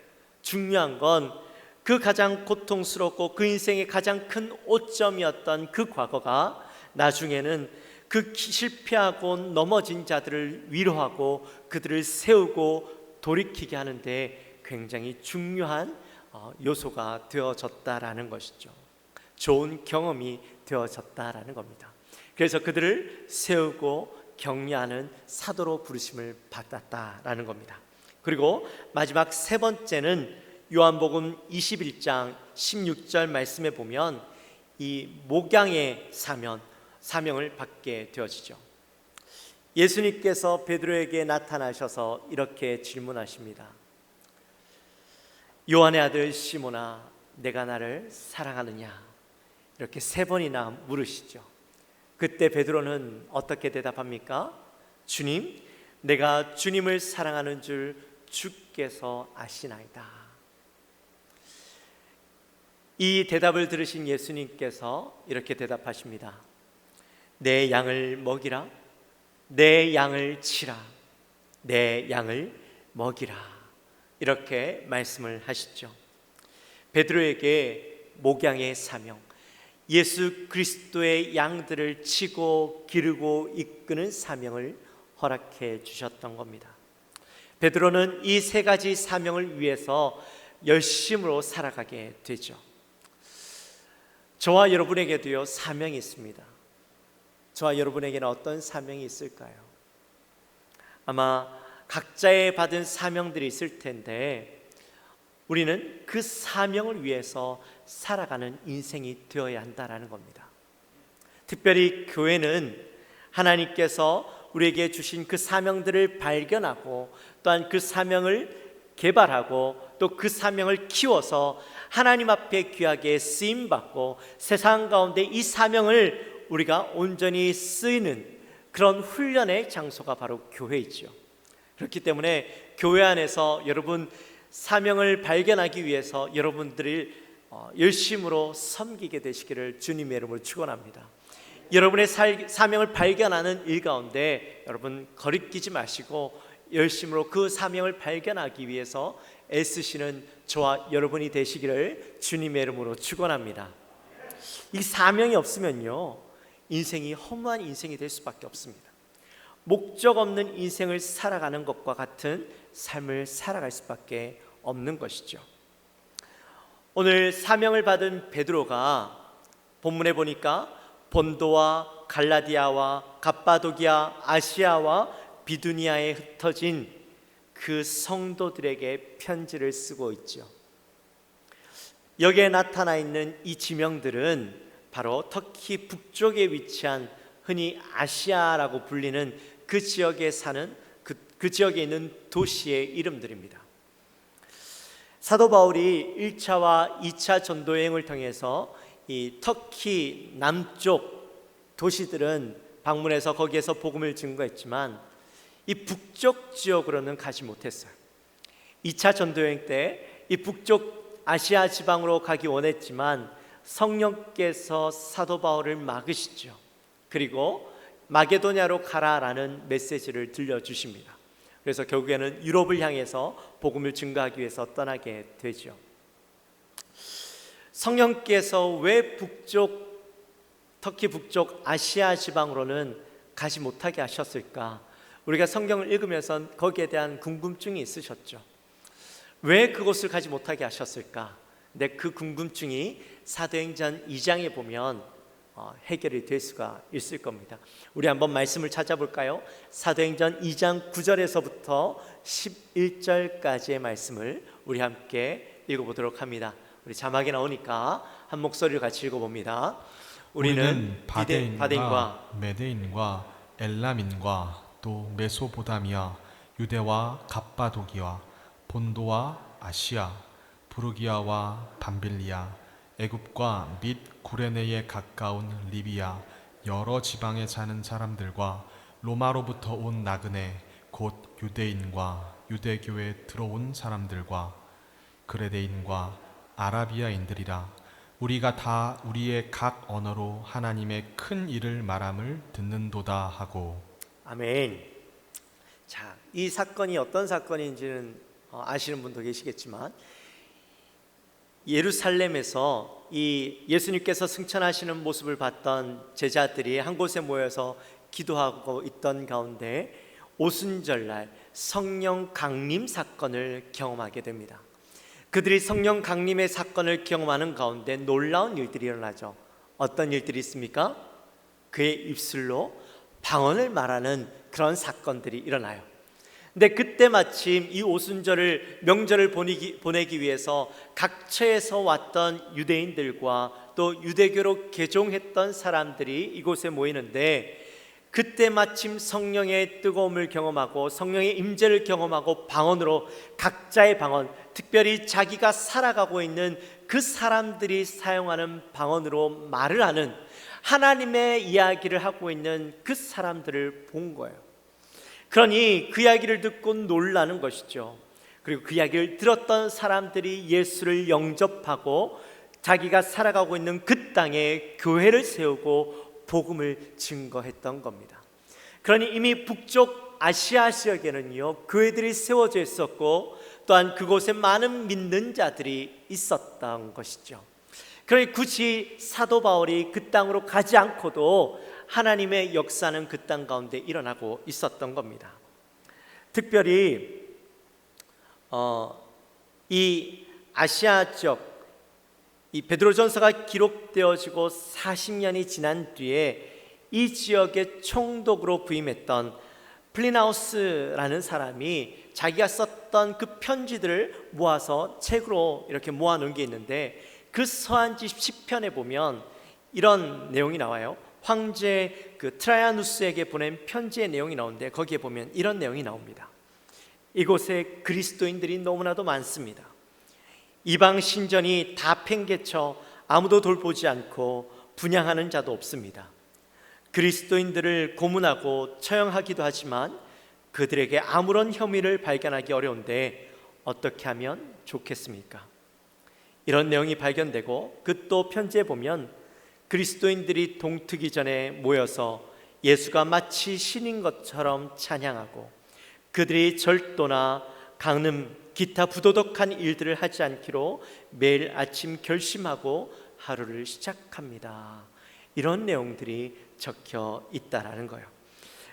중요한 건 그 가장 고통스럽고 그 인생의 가장 큰 오점이었던 그 과거가 나중에는 그 실패하고 넘어진 자들을 위로하고 그들을 세우고 돌이키게 하는데 굉장히 중요한 요소가 되어졌다라는 것이죠. 좋은 경험이 되어졌다라는 겁니다. 그래서 그들을 세우고 격려하는 사도로 부르심을 받았다라는 겁니다. 그리고 마지막 세 번째는 요한복음 21장 16절 말씀에 보면 이 목양의 사면, 사명을 받게 되어지죠. 예수님께서 베드로에게 나타나셔서 이렇게 질문하십니다. 요한의 아들 시몬아, 내가 나를 사랑하느냐? 이렇게 3번이나 물으시죠. 그때 베드로는 어떻게 대답합니까? 주님, 내가 주님을 사랑하는 줄 주께서 아시나이다. 이 대답을 들으신 예수님께서 이렇게 대답하십니다. 내 양을 먹이라, 내 양을 치라, 내 양을 먹이라. 이렇게 말씀을 하시죠. 베드로에게 목양의 사명, 예수 그리스도의 양들을 치고 기르고 이끄는 사명을 허락해 주셨던 겁니다. 베드로는 이 3가지 사명을 위해서 열심으로 살아가게 되죠. 저와 여러분에게도요, 사명이 있습니다. 저와 여러분에게는 어떤 사명이 있을까요? 아마 각자의 받은 사명들이 있을 텐데 우리는 그 사명을 위해서 살아가는 인생이 되어야 한다는 겁니다. 특별히 교회는 하나님께서 우리에게 주신 그 사명들을 발견하고 또한 그 사명을 개발하고 또 그 사명을 키워서 하나님 앞에 귀하게 쓰임받고 세상 가운데 이 사명을 우리가 온전히 쓰이는 그런 훈련의 장소가 바로 교회이죠. 그렇기 때문에 교회 안에서 여러분 사명을 발견하기 위해서 여러분들이 열심으로 섬기게 되시기를 주님의 이름으로 축원합니다. 여러분의 사명을 발견하는 일 가운데 여러분 거리끼지 마시고 열심으로 그 사명을 발견하기 위해서 애쓰시는 저와 여러분이 되시기를 주님의 이름으로 축원합니다. 이 사명이 없으면요, 인생이 허무한 인생이 될 수밖에 없습니다. 목적 없는 인생을 살아가는 것과 같은 삶을 살아갈 수밖에 없는 것이죠. 오늘 사명을 받은 베드로가 본문에 보니까 본도와 갈라디아와 갑바도기아, 아시아와 비두니아에 흩어진 그 성도들에게 편지를 쓰고 있죠. 여기에 나타나 있는 이 지명들은 바로 터키 북쪽에 위치한 흔히 아시아라고 불리는 그 지역에 사는 그 지역에 있는 도시의 이름들입니다. 사도 바울이 1차와 2차 전도 여행을 통해서 이 터키 남쪽 도시들은 방문해서 거기에서 복음을 증거했지만 이 북쪽 지역으로는 가지 못했어요. 2차 전도 여행 때 이 북쪽 아시아 지방으로 가기 원했지만 성령께서 사도 바울을 막으시죠. 그리고 마게도냐로 가라라는 메시지를 들려주십니다. 그래서 결국에는 유럽을 향해서 복음을 증거하기 위해서 떠나게 되죠. 성령께서 왜 터키 북쪽 아시아 지방으로는 가지 못하게 하셨을까? 우리가 성경을 읽으면서 거기에 대한 궁금증이 있으셨죠. 왜 그곳을 가지 못하게 하셨을까? 근데 그 궁금증이 사도행전 2장에 보면 해결이 될 수가 있을 겁니다. 우리 한번 말씀을 찾아볼까요? 사도행전 2장 9절에서부터 11절까지의 말씀을 우리 함께 읽어보도록 합니다. 우리 자막이 나오니까 한 목소리로 같이 읽어봅니다. 우리는 바데인과 메데인과 엘람인과 또 메소포타미아, 유대와 갑바도기와 본도와 아시아, 부르기아와 밤빌리아, 애굽과 및 구레네에 가까운 리비아 여러 지방에 사는 사람들과 로마로부터 온 나그네 곧 유대인과 유대교에 들어온 사람들과 그레데인과 아라비아인들이라 우리가 다 우리의 각 언어로 하나님의 큰 일을 말함을 듣는도다 하고. 아멘. 자, 이 사건이 어떤 사건인지는 아시는 분도 계시겠지만 예루살렘에서 이 예수님께서 승천하시는 모습을 봤던 제자들이 한 곳에 모여서 기도하고 있던 가운데 오순절날 성령 강림 사건을 경험하게 됩니다. 그들이 성령 강림의 사건을 경험하는 가운데 놀라운 일들이 일어나죠. 어떤 일들이 있습니까? 그의 입술로 방언을 말하는 그런 사건들이 일어나요. 근데 그때 마침 이 오순절을 명절을 보내기 위해서 각처에서 왔던 유대인들과 또 또 유대교로 개종했던 사람들이 이곳에 모이는데, 그때 마침 성령의 뜨거움을 경험하고 성령의 임재를 경험하고 방언으로, 각자의 방언, 특별히 자기가 살아가고 있는 그 사람들이 사용하는 방언으로 말을 하는, 하나님의 이야기를 하고 있는 그 사람들을 본 거예요. 그러니 그 이야기를 듣고 놀라는 것이죠. 그리고 그 이야기를 들었던 사람들이 예수를 영접하고 자기가 살아가고 있는 그 땅에 교회를 세우고 복음을 증거했던 겁니다. 그러니 이미 북쪽 아시아 지역에는요, 교회들이 세워져 있었고, 또한 그곳에 많은 믿는 자들이 있었던 것이죠. 그러니 굳이 사도 바울이 그 땅으로 가지 않고도 하나님의 역사는 그 땅 가운데 일어나고 있었던 겁니다. 특별히 이 아시아 지역, 이 베드로전서가 기록되어지고 40년이 지난 뒤에 이 지역의 총독으로 부임했던 플리나우스라는 사람이 자기가 썼던 그 편지들을 모아서 책으로 이렇게 모아놓은 게 있는데, 그 서한지 10편에 보면 이런 내용이 나와요. 황제 그 트라야누스에게 보낸 편지의 내용이 나오는데, 거기에 보면 이런 내용이 나옵니다. 이곳에 그리스도인들이 너무나도 많습니다. 이방 신전이 다 팽개쳐 아무도 돌보지 않고 분향하는 자도 없습니다. 그리스도인들을 고문하고 처형하기도 하지만 그들에게 아무런 혐의를 발견하기 어려운데 어떻게 하면 좋겠습니까? 이런 내용이 발견되고, 그 또 편지에 보면 그리스도인들이 동트기 전에 모여서 예수가 마치 신인 것처럼 찬양하고, 그들이 절도나 강름, 기타 부도덕한 일들을 하지 않기로 매일 아침 결심하고 하루를 시작합니다. 이런 내용들이 적혀 있다라는 거예요.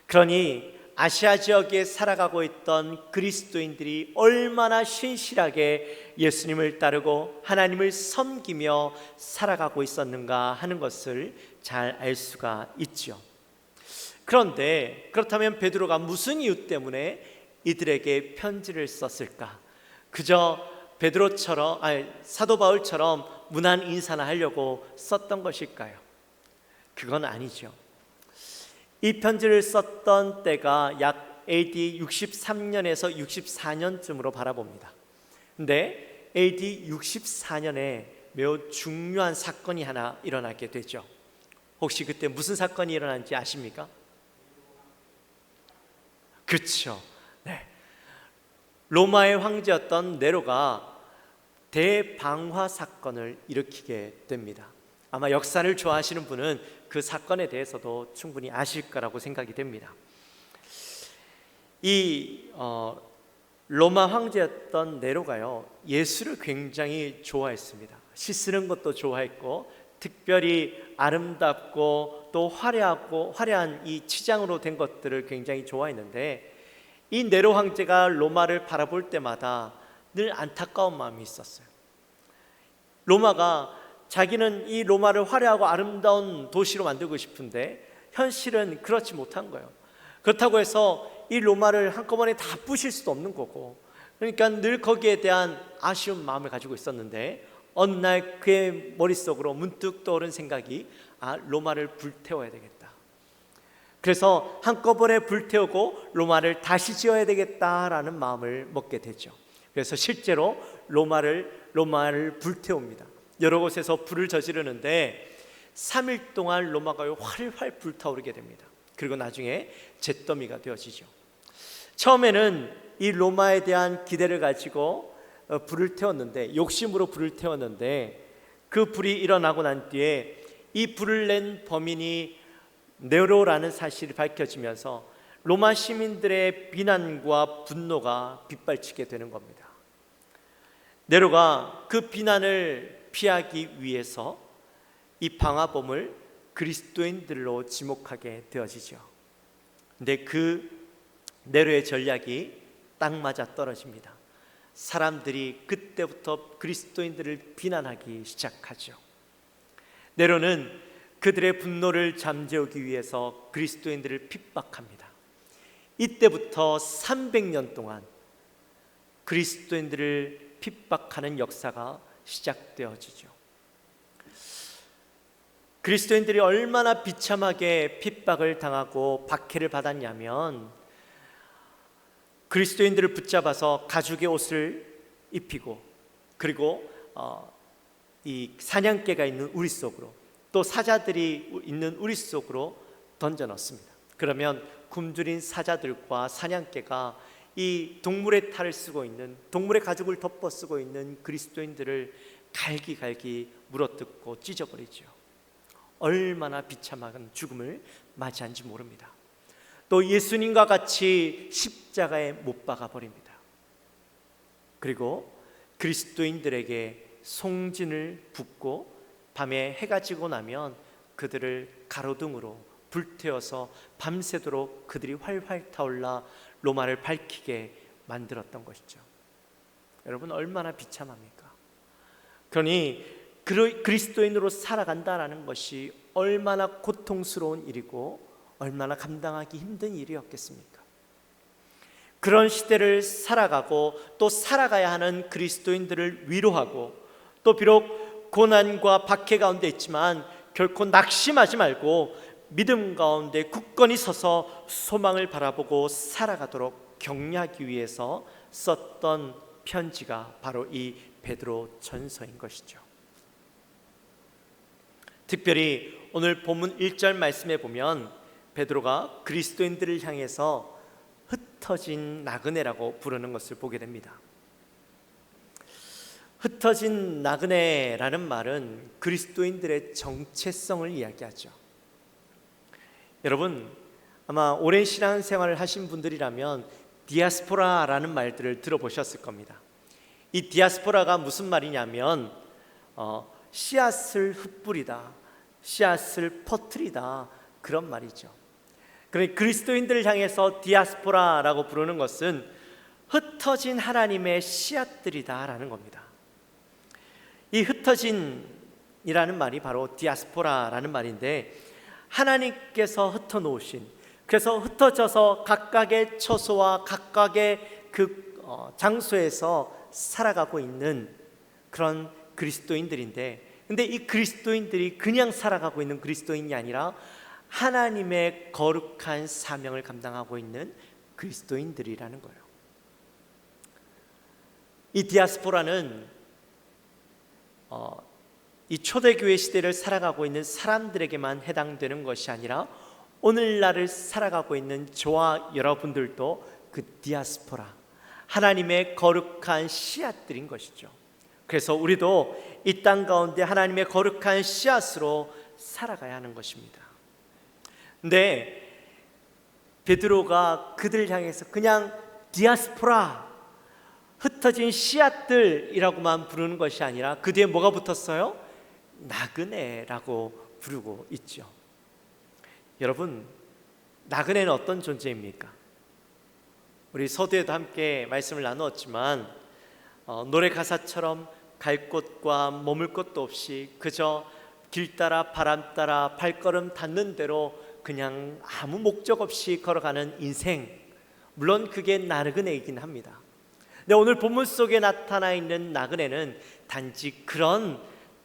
그러니 아시아 지역에 살아가고 있던 그리스도인들이 얼마나 신실하게 예수님을 따르고 하나님을 섬기며 살아가고 있었는가 하는 것을 잘 알 수가 있죠. 그런데 그렇다면 베드로가 무슨 이유 때문에 이들에게 편지를 썼을까? 그저 베드로처럼, 사도 바울처럼 문안 인사나 하려고 썼던 것일까요? 그건 아니죠. 이 편지를 썼던 때가 약 AD 63년에서 64년쯤으로 바라봅니다. 근데 AD 64년에 매우 중요한 사건이 하나 일어나게 되죠. 혹시 그때 무슨 사건이 일어난지 아십니까? 그렇죠. 네. 로마의 황제였던 네로가 대방화 사건을 일으키게 됩니다. 아마 역사를 좋아하시는 분은 그 사건에 대해서도 충분히 아실 거라고 생각이 됩니다. 이 로마 황제였던 네로가요, 예수를 굉장히 좋아했습니다. 씻는 것도 좋아했고, 특별히 아름답고 또 화려한 이 치장으로 된 것들을 굉장히 좋아했는데, 이 네로 황제가 로마를 바라볼 때마다 늘 안타까운 마음이 있었어요. 로마가, 자기는 이 로마를 화려하고 아름다운 도시로 만들고 싶은데 현실은 그렇지 못한 거예요. 그렇다고 해서 이 로마를 한꺼번에 다 부실 수도 없는 거고, 그러니까 늘 거기에 대한 아쉬운 마음을 가지고 있었는데, 어느 날 그의 머릿속으로 문득 떠오른 생각이, 로마를 불태워야 되겠다. 그래서 한꺼번에 불태우고 로마를 다시 지어야 되겠다라는 마음을 먹게 되죠. 그래서 실제로 로마를 불태웁니다. 여러 곳에서 불을 저지르는데 3일 동안 로마가 활활 불타오르게 됩니다. 그리고 나중에 잿더미가 되어지죠. 처음에는 이 로마에 대한 기대를 가지고 불을 태웠는데, 욕심으로 불을 태웠는데, 그 불이 일어나고 난 뒤에 이 불을 낸 범인이 네로라는 사실이 밝혀지면서 로마 시민들의 비난과 분노가 빗발치게 되는 겁니다. 네로가 그 비난을 피하기 위해서 이 방화범을 그리스도인들로 지목하게 되어지죠. 근데 그 네로의 전략이 딱 맞아 떨어집니다. 사람들이 그때부터 그리스도인들을 비난하기 시작하죠. 네로는 그들의 분노를 잠재우기 위해서 그리스도인들을 핍박합니다. 이때부터 300년 동안 그리스도인들을 핍박하는 역사가 시작되어지죠. 그리스도인들이 얼마나 비참하게 핍박을 당하고 박해를 받았냐면 그리스도인들을 붙잡아서 가죽의 옷을 입히고 그리고 이 사냥개가 있는 우리 속으로 또 사자들이 있는 우리 속으로 던져 넣습니다. 그러면 굶주린 사자들과 사냥개가 이 동물의 탈을 쓰고 있는 동물의 가죽을 덮어 쓰고 있는 그리스도인들을 갈기갈기 물어뜯고 찢어버리죠. 얼마나 비참한 죽음을 맞이한지 모릅니다. 또 예수님과 같이 십자가에 못 박아 버립니다. 그리고 그리스도인들에게 송진을 붓고 밤에 해가 지고 나면 그들을 가로등으로 불태워서 밤새도록 그들이 활활 타올라 로마를 밝히게 만들었던 것이죠. 여러분 얼마나 비참합니까? 그러니 그리스도인으로 살아간다라는 것이 얼마나 고통스러운 일이고 얼마나 감당하기 힘든 일이었겠습니까? 그런 시대를 살아가고 또 살아가야 하는 그리스도인들을 위로하고 또 비록 고난과 박해 가운데 있지만 결코 낙심하지 말고 믿음 가운데 굳건히 서서 소망을 바라보고 살아가도록 격려하기 위해서 썼던 편지가 바로 이 베드로 전서인 것이죠. 특별히 오늘 본문 1절 말씀에 보면 베드로가 그리스도인들을 향해서 흩어진 나그네라고 부르는 것을 보게 됩니다. 흩어진 나그네라는 말은 그리스도인들의 정체성을 이야기하죠. 여러분 아마 오랜 신앙생활을 하신 분들이라면 디아스포라라는 말들을 들어보셨을 겁니다. 이 디아스포라가 무슨 말이냐면 씨앗을 흩뿌리다, 씨앗을 퍼뜨리다 그런 말이죠. 그러니 그리스도인들을 향해서 디아스포라라고 부르는 것은 흩어진 하나님의 씨앗들이다라는 겁니다. 이 흩어진이라는 말이 바로 디아스포라라는 말인데 하나님께서 흩어놓으신, 그래서 흩어져서 각각의 처소와 각각의 그 장소에서 살아가고 있는 그런 그리스도인들인데, 근데 이 그리스도인들이 그냥 살아가고 있는 그리스도인이 아니라 하나님의 거룩한 사명을 감당하고 있는 그리스도인들이라는 거예요. 이 디아스포라는 이 초대교회 시대를 살아가고 있는 사람들에게만 해당되는 것이 아니라 오늘날을 살아가고 있는 저와 여러분들도 그 디아스포라, 하나님의 거룩한 씨앗들인 것이죠. 그래서 우리도 이 땅 가운데 하나님의 거룩한 씨앗으로 살아가야 하는 것입니다. 근데 베드로가 그들 향해서 그냥 디아스포라, 흩어진 씨앗들이라고만 부르는 것이 아니라 그 뒤에 뭐가 붙었어요? 나그네라고 부르고 있죠. 여러분, 나그네는 어떤 존재입니까? 우리 서두에도 함께 말씀을 나누었지만 노래 가사처럼 갈 곳과 머물 곳도 없이 그저 길 따라 바람 따라 발걸음 닿는 대로 그냥 아무 목적 없이 걸어가는 인생, 물론 그게 나그네이긴 합니다. 근데 오늘 본문 속에 나타나 있는 나그네는 단지 그런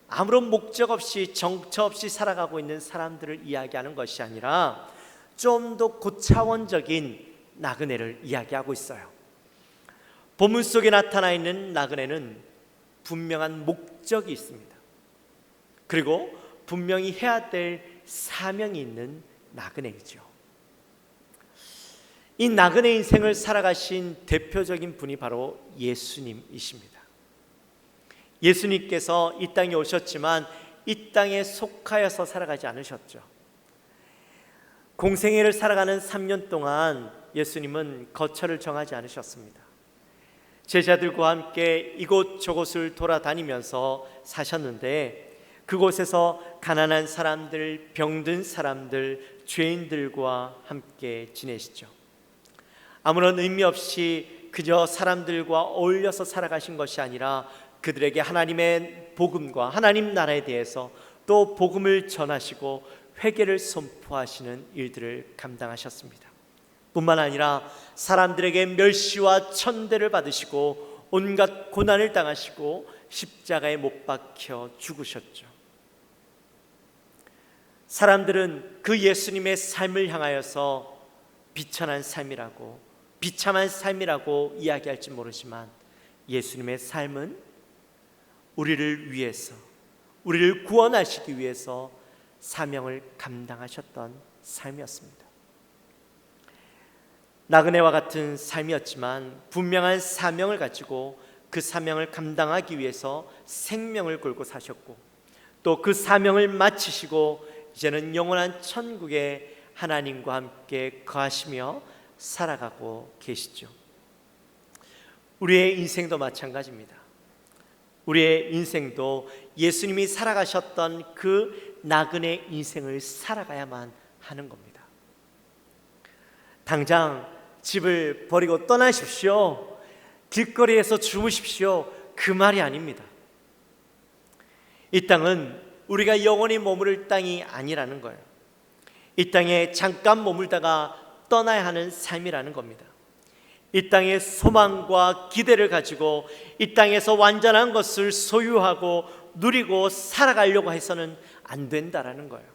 아무런 목적 없이 정처 없이 살아가고 있는 사람들을 이야기하는 것이 아니라 좀 더 고차원적인 나그네를 이야기하고 있어요. 본문 속에 나타나 있는 나그네는 분명한 목적이 있습니다. 그리고 분명히 해야 될 사명이 있는 나그네이죠. 이 나그네 인생을 살아가신 대표적인 분이 바로 예수님이십니다. 예수님께서 이 땅에 오셨지만 이 땅에 속하여서 살아가지 않으셨죠. 공생애를 살아가는 3년 동안 예수님은 거처를 정하지 않으셨습니다. 제자들과 함께 이곳 저곳을 돌아다니면서 사셨는데 그곳에서 가난한 사람들, 병든 사람들, 죄인들과 함께 지내시죠. 아무런 의미 없이 그저 사람들과 어울려서 살아가신 것이 아니라 그들에게 하나님의 복음과 하나님 나라에 대해서 또 복음을 전하시고 회개를 선포하시는 일들을 감당하셨습니다. 뿐만 아니라 사람들에게 멸시와 천대를 받으시고 온갖 고난을 당하시고 십자가에 못 박혀 죽으셨죠. 사람들은 그 예수님의 삶을 향하여서 비천한 삶이라고, 비참한 삶이라고 이야기할지 모르지만 예수님의 삶은 우리를 위해서, 우리를 구원하시기 위해서 사명을 감당하셨던 삶이었습니다. 나그네와 같은 삶이었지만 분명한 사명을 가지고 그 사명을 감당하기 위해서 생명을 걸고 사셨고, 또 그 사명을 마치시고 이제는 영원한 천국에 하나님과 함께 거하시며 살아가고 계시죠. 우리의 인생도 마찬가지입니다. 우리의 인생도 예수님이 살아가셨던 그 나그네 인생을 살아가야만 하는 겁니다. 당장 집을 버리고 떠나십시오, 길거리에서 주무십시오, 그 말이 아닙니다. 이 땅은 우리가 영원히 머무를 땅이 아니라는 거예요. 이 땅에 잠깐 머물다가 떠나야 하는 삶이라는 겁니다. 이 땅의 소망과 기대를 가지고 이 땅에서 완전한 것을 소유하고 누리고 살아가려고 해서는 안 된다라는 거예요.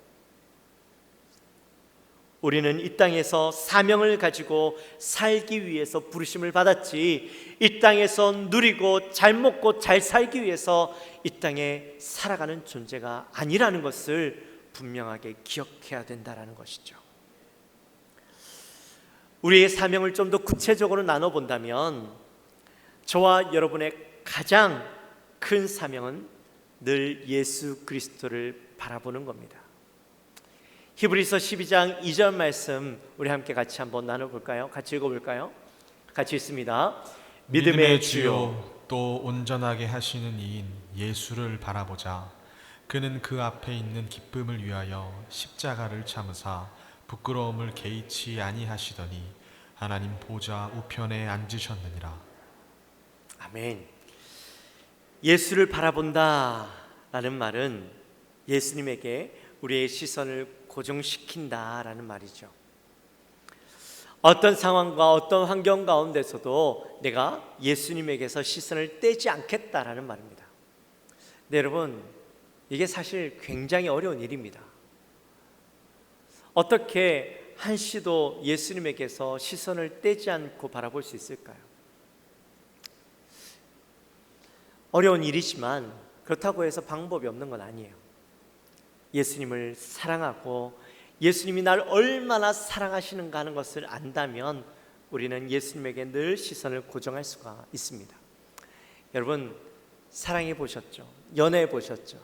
우리는 이 땅에서 사명을 가지고 살기 위해서 부르심을 받았지, 이 땅에서 누리고 잘 먹고 잘 살기 위해서 이 땅에 살아가는 존재가 아니라는 것을 분명하게 기억해야 된다는 것이죠. 우리의 사명을 좀 더 구체적으로 나눠본다면 저와 여러분의 가장 큰 사명은 늘 예수 그리스도를 바라보는 겁니다. 히브리서 12장 2절 말씀 우리 함께 같이 한번 나눠볼까요? 같이 읽어볼까요? 같이 읽습니다. 믿음의 주요 또 온전하게 하시는 이인 예수를 바라보자. 그는 그 앞에 있는 기쁨을 위하여 십자가를 참으사 부끄러움을 개의치 아니하시더니 하나님 보좌 우편에 앉으셨느니라. 아멘. 예수를 바라본다 라는 말은 예수님에게 우리의 시선을 고정시킨다라는 말이죠. 어떤 상황과 어떤 환경 가운데서도 내가 예수님에게서 시선을 떼지 않겠다라는 말입니다. 네, 여러분, 이게 사실 굉장히 어려운 일입니다. 어떻게 한시도 예수님에게서 시선을 떼지 않고 바라볼 수 있을까요? 어려운 일이지만 그렇다고 해서 방법이 없는 건 아니에요. 예수님을 사랑하고 예수님이 날 얼마나 사랑하시는가 하는 것을 안다면 우리는 예수님에게 늘 시선을 고정할 수가 있습니다. 여러분, 사랑해 보셨죠? 연애해 보셨죠?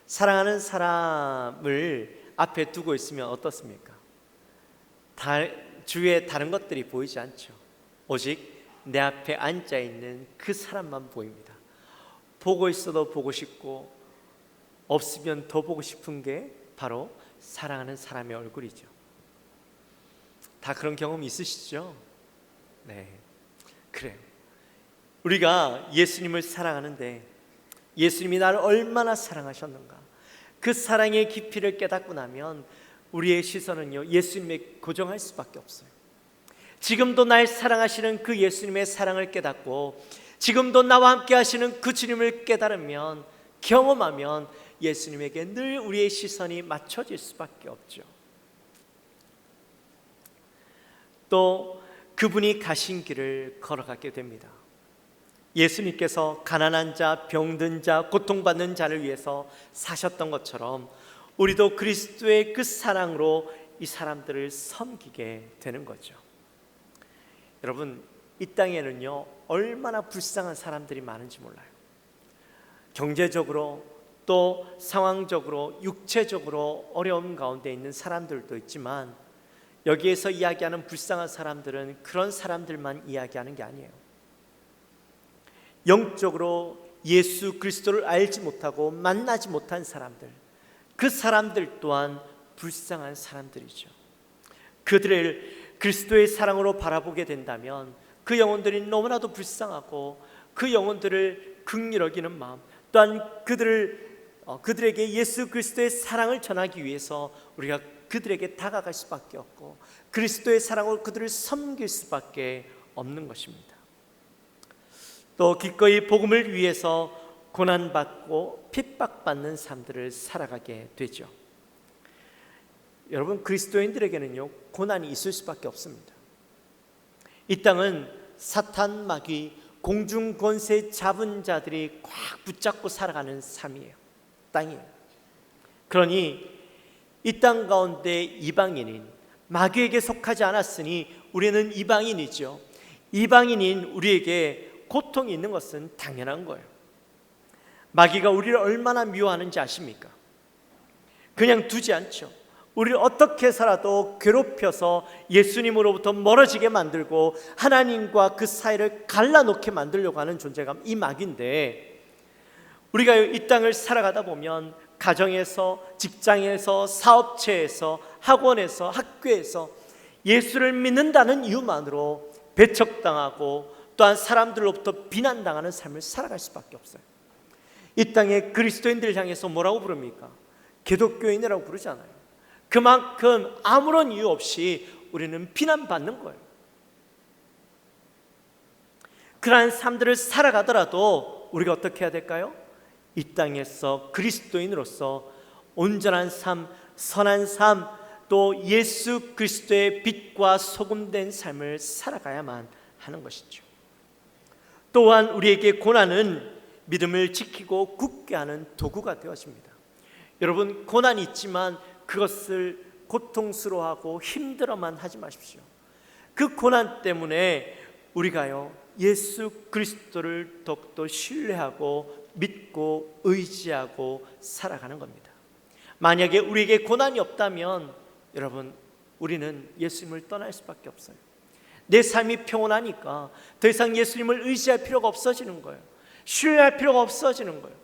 사랑하는 사람을 앞에 두고 있으면 어떻습니까? 주위에 다른 것들이 보이지 않죠. 오직 내 앞에 앉아 있는 그 사람만 보입니다. 보고 있어도 보고 싶고 없으면 더 보고 싶은 게 바로 사랑하는 사람의 얼굴이죠. 다 그런 경험 있으시죠? 네, 그래요. 우리가 예수님을 사랑하는데 예수님이 나를 얼마나 사랑하셨는가, 그 사랑의 깊이를 깨닫고 나면 우리의 시선은요 예수님에 고정할 수밖에 없어요. 지금도 날 사랑하시는 그 예수님의 사랑을 깨닫고 지금도 나와 함께 하시는 그 주님을 깨달으면, 경험하면 예수님에게 늘 우리의 시선이 맞춰질 수밖에 없죠. 또 그분이 가신 길을 걸어가게 됩니다. 예수님께서 가난한 자, 병든 자, 고통받는 자를 위해서 사셨던 것처럼 우리도 그리스도의 그 사랑으로 이 사람들을 섬기게 되는 거죠. 여러분, 이 땅에는요 얼마나 불쌍한 사람들이 많은지 몰라요. 경제적으로 또 상황적으로 육체적으로 어려움 가운데 있는 사람들도 있지만 여기에서 이야기하는 불쌍한 사람들은 그런 사람들만 이야기하는 게 아니에요. 영적으로 예수 그리스도를 알지 못하고 만나지 못한 사람들, 그 사람들 또한 불쌍한 사람들이죠. 그들을 그리스도의 사랑으로 바라보게 된다면 그 영혼들이 너무나도 불쌍하고 그 영혼들을 긍휼히 여기는 마음, 또한 그들에게 예수 그리스도의 사랑을 전하기 위해서 우리가 그들에게 다가갈 수밖에 없고 그리스도의 사랑으로 그들을 섬길 수밖에 없는 것입니다. 또 기꺼이 복음을 위해서 고난받고 핍박받는 삶들을 살아가게 되죠. 여러분, 그리스도인들에게는요 고난이 있을 수밖에 없습니다. 이 땅은 사탄, 마귀, 공중 권세 잡은 자들이 꽉 붙잡고 살아가는 삶이에요. 땅이에요. 그러니 이 땅 가운데 이방인인, 마귀에게 속하지 않았으니 우리는 이방인이죠. 이방인인 우리에게 고통이 있는 것은 당연한 거예요. 마귀가 우리를 얼마나 미워하는지 아십니까? 그냥 두지 않죠. 우리를 어떻게 해서라도 괴롭혀서 예수님으로부터 멀어지게 만들고 하나님과 그 사이를 갈라놓게 만들려고 하는 존재가 이 마귀인데, 우리가 이 땅을 살아가다 보면 가정에서, 직장에서, 사업체에서, 학원에서, 학교에서 예수를 믿는다는 이유만으로 배척당하고 또한 사람들로부터 비난당하는 삶을 살아갈 수밖에 없어요. 이 땅의 그리스도인들을 향해서 뭐라고 부릅니까? 기독교인이라고 부르잖아요. 그만큼 아무런 이유 없이 우리는 비난받는 거예요. 그러한 삶들을 살아가더라도 우리가 어떻게 해야 될까요? 이 땅에서 그리스도인으로서 온전한 삶, 선한 삶, 또 예수 그리스도의 빛과 소금된 삶을 살아가야만 하는 것이죠. 또한 우리에게 고난은 믿음을 지키고 굳게 하는 도구가 되어집니다. 여러분, 고난이 있지만 그것을 고통스러워하고 힘들어만 하지 마십시오. 그 고난 때문에 우리가요 예수 그리스도를 더욱더 신뢰하고 믿고 의지하고 살아가는 겁니다. 만약에 우리에게 고난이 없다면 여러분, 우리는 예수님을 떠날 수밖에 없어요. 내 삶이 평온하니까 더 이상 예수님을 의지할 필요가 없어지는 거예요. 신뢰할 필요가 없어지는 거예요.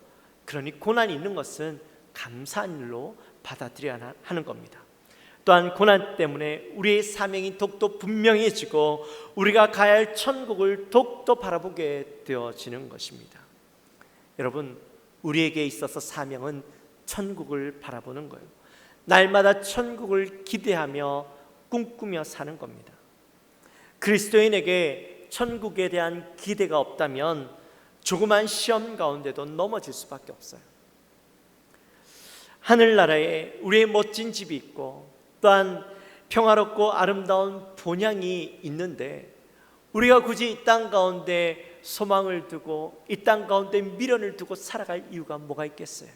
그러니 고난이 있는 것은 감사한 일로 받아들여야 하는 겁니다. 또한 고난 때문에 우리의 사명이 더욱더 분명해지고 우리가 가야 할 천국을 더욱더 바라보게 되어지는 것입니다. 여러분, 우리에게 있어서 사명은 천국을 바라보는 거예요. 날마다 천국을 기대하며 꿈꾸며 사는 겁니다. 그리스도인에게 천국에 대한 기대가 없다면 조그만 시험 가운데도 넘어질 수밖에 없어요. 하늘나라에 우리의 멋진 집이 있고 또한 평화롭고 아름다운 본향이 있는데 우리가 굳이 이 땅 가운데 소망을 두고 이 땅 가운데 미련을 두고 살아갈 이유가 뭐가 있겠어요?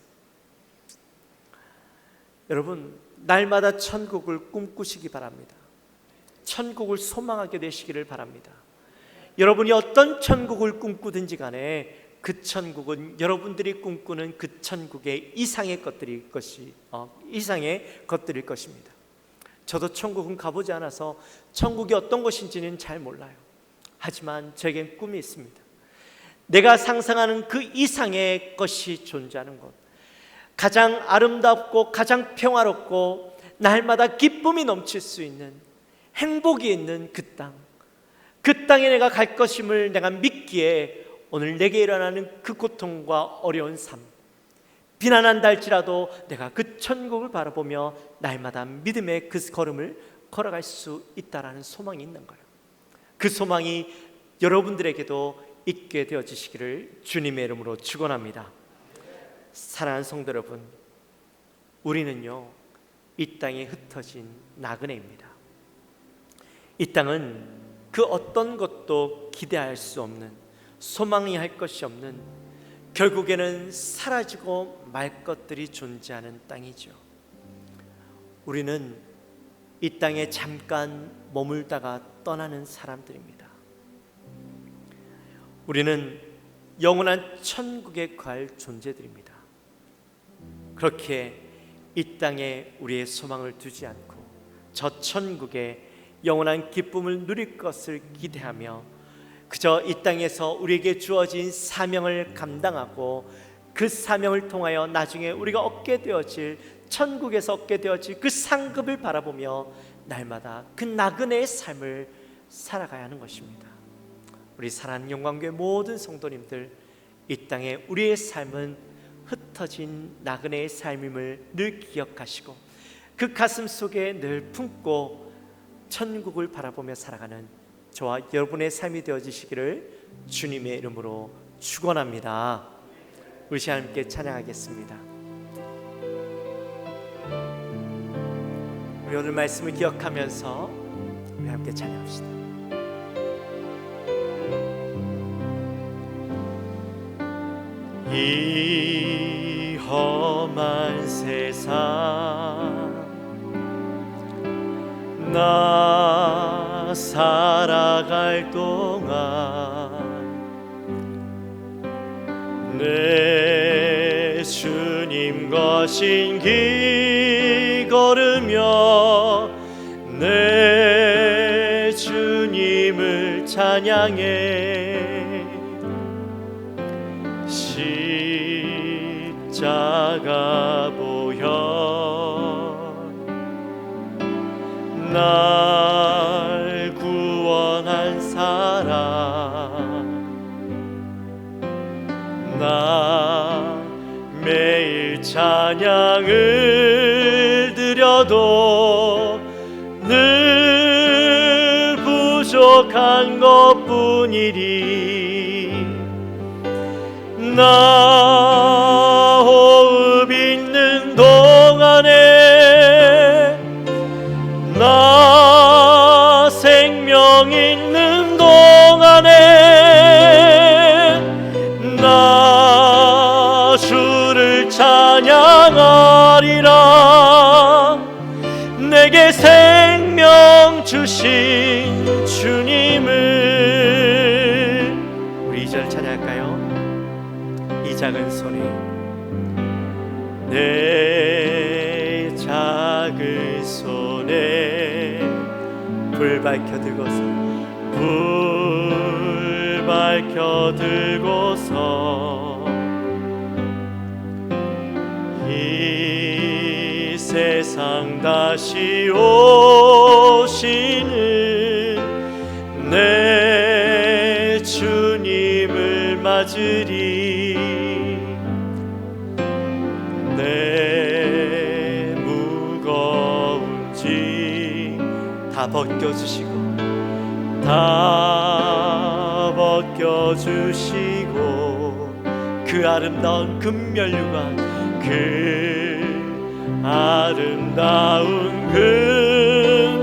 여러분, 날마다 천국을 꿈꾸시기 바랍니다. 천국을 소망하게 되시기를 바랍니다. 여러분이 어떤 천국을 꿈꾸든지 간에 그 천국은 여러분들이 꿈꾸는 그 천국의 이상의 것들일 것입니다. 저도 천국은 가보지 않아서 천국이 어떤 것인지는 잘 몰라요. 하지만 저에겐 꿈이 있습니다. 내가 상상하는 그 이상의 것이 존재하는 곳, 가장 아름답고 가장 평화롭고 날마다 기쁨이 넘칠 수 있는 행복이 있는 그 땅, 그 땅에 내가 갈 것임을 내가 믿기에 오늘 내게 일어나는 그 고통과 어려운 삶, 비난한다 할지라도 내가 그 천국을 바라보며 날마다 믿음의 그 걸음을 걸어갈 수 있다라는 소망이 있는 거예요. 그 소망이 여러분들에게도 있게 되어지시기를 주님의 이름으로 축원합니다. 사랑하는 성도 여러분, 우리는요 이 땅에 흩어진 나그네입니다. 이 땅은 그 어떤 것도 기대할 수 없는, 소망이 할 것이 없는, 결국에는 사라지고 말 것들이 존재하는 땅이죠. 우리는 이 땅에 잠깐 머물다가 떠나는 사람들입니다. 우리는 영원한 천국에 갈 존재들입니다. 그렇게 이 땅에 우리의 소망을 두지 않고 저 천국에 영원한 기쁨을 누릴 것을 기대하며 그저 이 땅에서 우리에게 주어진 사명을 감당하고 그 사명을 통하여 나중에 우리가 얻게 되어질, 천국에서 얻게 되어질 그 상급을 바라보며 날마다 그 나그네의 삶을 살아가야 하는 것입니다. 우리 사랑하는 영광교회 모든 성도님들, 이 땅에 우리의 삶은 흩어진 나그네의 삶임을 늘 기억하시고 그 가슴 속에 늘 품고 천국을 바라보며 살아가는 저와 여러분의 삶이 되어지시기를 주님의 이름으로 축원합니다. 우리 시간 함께 찬양하겠습니다. 우리 오늘 말씀을 기억하면서 우리 함께 찬양합시다. 이 험한 세상 나 살아갈 동안 내 주님과 신기 걸으며 내 주님을 찬양해 십자가 보혈 날 구원한 사랑 나 매일 찬양을 드려도 늘 부족한 것뿐이리 나 호흡 있는 동안에 나 생명 있는 동안에 나 주를 찬양하리라 내게 생명 주신 주님을 우리 2절 찬양할까요? 이 작은 손에 내 작은 손에 불 밝혀 들고서 불 밝혀 들고서 이 세상 다시 오시는 내 주님을 맞으리 내 무거운 짐 다 벗겨주시고 다 벗겨주시고 그 아름다운 금면류관 그 아름다운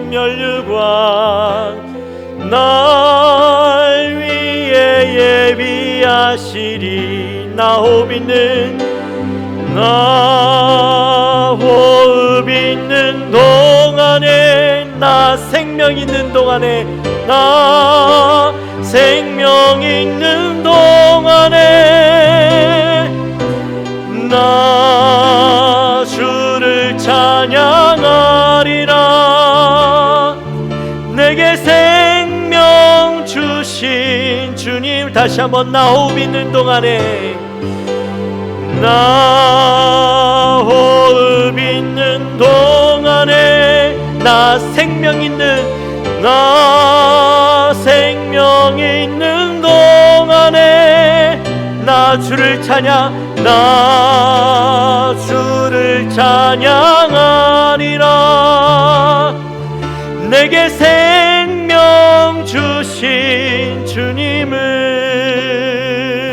금면류관 날 위해 예비하시리 나 호흡 있는 나 호흡 있는 동안에 나 생명 있는 동안에 나 생명 있는 동안에 나 주를 찬양하리라 내게 생명 주신 주님 다시 한번 나 호흡 있는 동안에 나 호흡 있는 동안에 나 생명 있는 나 생명 있는 동안에 나 주를 찬양 나 주를 찬양하리라 내게 생명 주신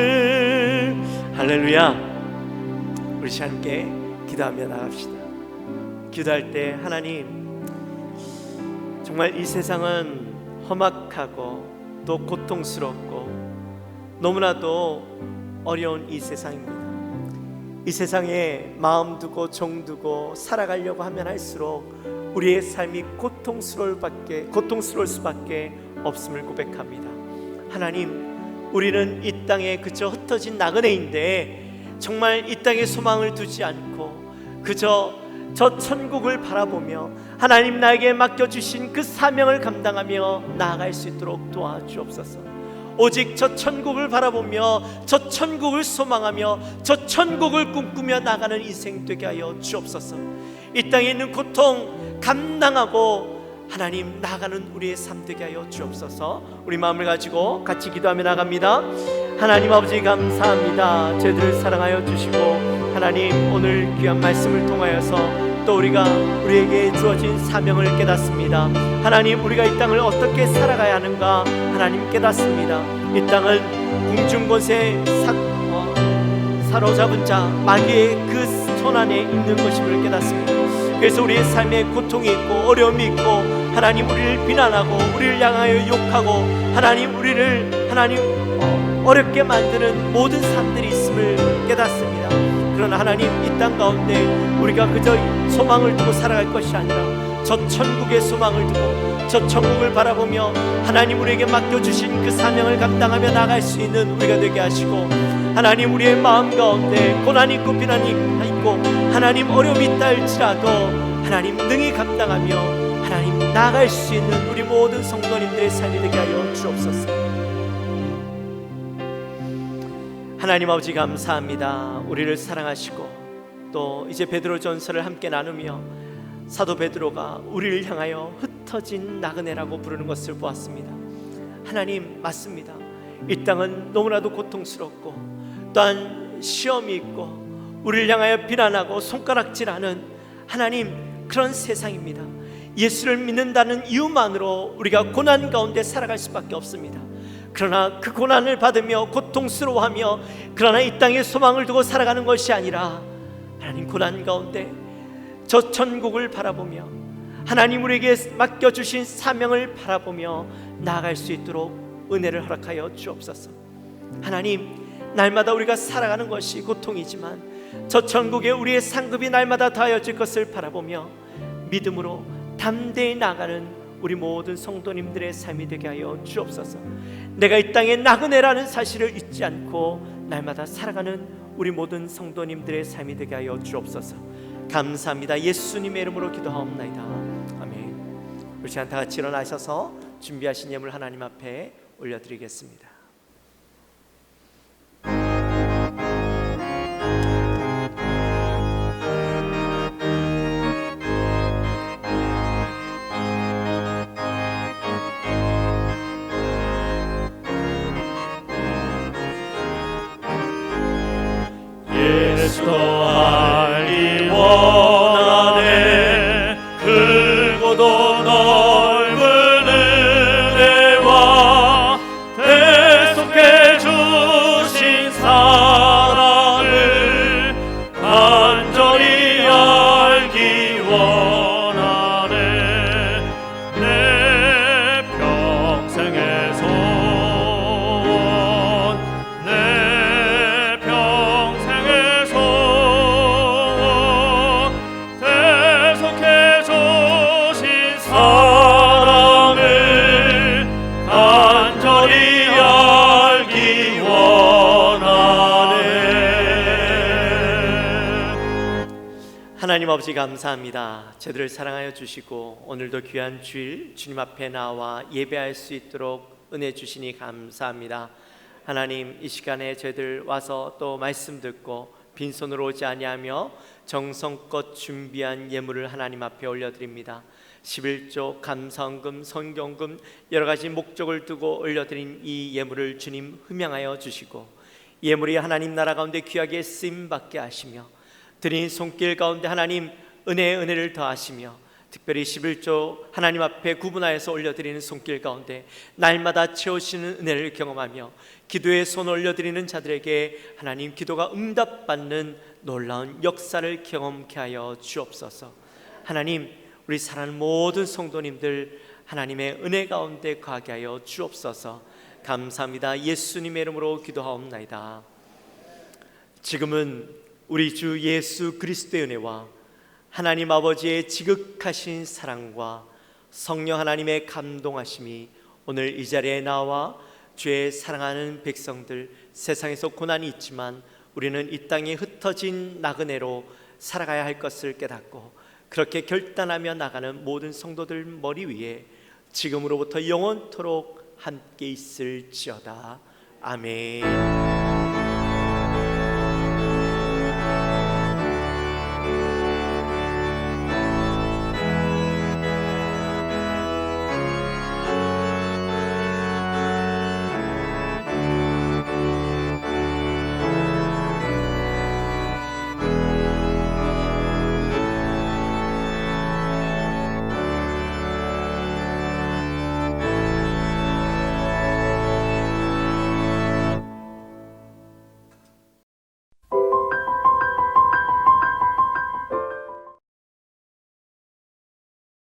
주님을 할렐루야 우리 함께 기도하며 나갑시다. 기도할 때 하나님 정말 이 세상은 험악하고 또 고통스럽고 너무나도 어려운 이 세상입니다. 이 세상에 마음 두고 정 두고 살아가려고 하면 할수록 우리의 삶이 고통스러울 수밖에 없음을 고백합니다. 하나님 우리는 이 땅에 그저 흩어진 나그네인데 정말 이 땅에 소망을 두지 않고 그저 저 천국을 바라보며 하나님 나에게 맡겨주신 그 사명을 감당하며 나아갈 수 있도록 도와주옵소서. 오직 저 천국을 바라보며 저 천국을 소망하며 저 천국을 꿈꾸며 나가는 인생 되게 하여 주옵소서. 이 땅에 있는 고통 감당하고 하나님 나아가는 우리의 삶 되게 하여 주옵소서. 우리 마음을 가지고 같이 기도하며 나갑니다. 하나님 아버지 감사합니다. 저희들을 사랑하여 주시고 하나님 오늘 귀한 말씀을 통하여서 또 우리가 우리에게 주어진 사명을 깨닫습니다. 하나님 우리가 이 땅을 어떻게 살아가야 하는가 하나님 깨닫습니다. 이 땅은 궁중곳에 사로잡은 자 마귀의 그 손 안에 있는 것임을 깨닫습니다. 그래서 우리의 삶에 고통이 있고 어려움이 있고 하나님 우리를 비난하고 우리를 향하여 욕하고 하나님 우리를 어렵게 만드는 모든 사람들이 있음을 깨닫습니다. 그러나 하나님 이 땅 가운데 우리가 그저 소망을 두고 살아갈 것이 아니라 저 천국의 소망을 두고 저 천국을 바라보며 하나님 우리에게 맡겨주신 그 사명을 감당하며 나갈 수 있는 우리가 되게 하시고 하나님 우리의 마음 가운데 고난이 있고 비난이 있고 하나님 어려움이 있다 할지라도 하나님 능히 감당하며 하나님 나아갈 수 있는 우리 모든 성도님들의 삶이 되게 하여 주옵소서. 하나님 아버지 감사합니다. 우리를 사랑하시고 또 이제 베드로전서를 함께 나누며 사도 베드로가 우리를 향하여 흩어진 나그네라고 부르는 것을 보았습니다. 하나님 맞습니다. 이 땅은 너무나도 고통스럽고 또한 시험이 있고 우리를 향하여 비난하고 손가락질하는 하나님 그런 세상입니다. 예수를 믿는다는 이유만으로 우리가 고난 가운데 살아갈 수밖에 없습니다. 그러나 그 고난을 받으며 고통스러워하며 그러나 이 땅에 소망을 두고 살아가는 것이 아니라 하나님 고난 가운데 저 천국을 바라보며 하나님 우리에게 맡겨주신 사명을 바라보며 나아갈 수 있도록 은혜를 허락하여 주옵소서. 하나님 날마다 우리가 살아가는 것이 고통이지만 저 천국에 우리의 상급이 날마다 더하여질 것을 바라보며 믿음으로 담대히 나아가는 우리 모든 성도님들의 삶이 되게 하여 주옵소서. 내가 이 땅에 나그네라는 사실을 잊지 않고 날마다 살아가는 우리 모든 성도님들의 삶이 되게 하여 주옵소서. 감사합니다. 예수님의 이름으로 기도하옵나이다. 아멘. 우리 시간 다 같이 일어나셔서 준비하신 예물 하나님 앞에 올려드리겠습니다. 예수도 알기 원하네 크고도 넓은 은혜와 대속해 주신 사랑을 간절히 알기 원하네 내 평생의 소원 내 평생의 소원 대속해 주신 사랑을 간절히 알기 원하네. 하나님 아버지 감사합니다. 저희들을 사랑하여 주시고 오늘도 귀한 주일 주님 앞에 나와 예배할 수 있도록 은혜 주시니 감사합니다. 하나님 이 시간에 저희들 와서 또 말씀 듣고 빈손으로 오지 아니하며 정성껏 준비한 예물을 하나님 앞에 올려드립니다. 11조 감사헌금 성경금 여러 가지 목적을 두고 올려드린 이 예물을 주님 흠양하여 주시고 예물이 하나님 나라 가운데 귀하게 쓰임받게 하시며 드린 손길 가운데 하나님 은혜의 은혜를 더하시며 특별히 11조 하나님 앞에 구분하여서 올려드리는 손길 가운데 날마다 채우시는 은혜를 경험하며 기도에 손 올려드리는 자들에게 하나님 기도가 응답받는 놀라운 역사를 경험케 하여 주옵소서. 하나님 우리 사랑하는 모든 성도님들 하나님의 은혜 가운데 거하게 하여 주옵소서. 감사합니다. 예수님의 이름으로 기도하옵나이다. 지금은 우리 주 예수 그리스도의 은혜와 하나님 아버지의 지극하신 사랑과 성령 하나님의 감동하심이 오늘 이 자리에 나와 주의 사랑하는 백성들 세상에서 고난이 있지만 우리는 이 땅에 흩어진 나그네로 살아가야 할 것을 깨닫고 그렇게 결단하며 나가는 모든 성도들 머리 위에 지금으로부터 영원토록 함께 있을지어다. 아멘.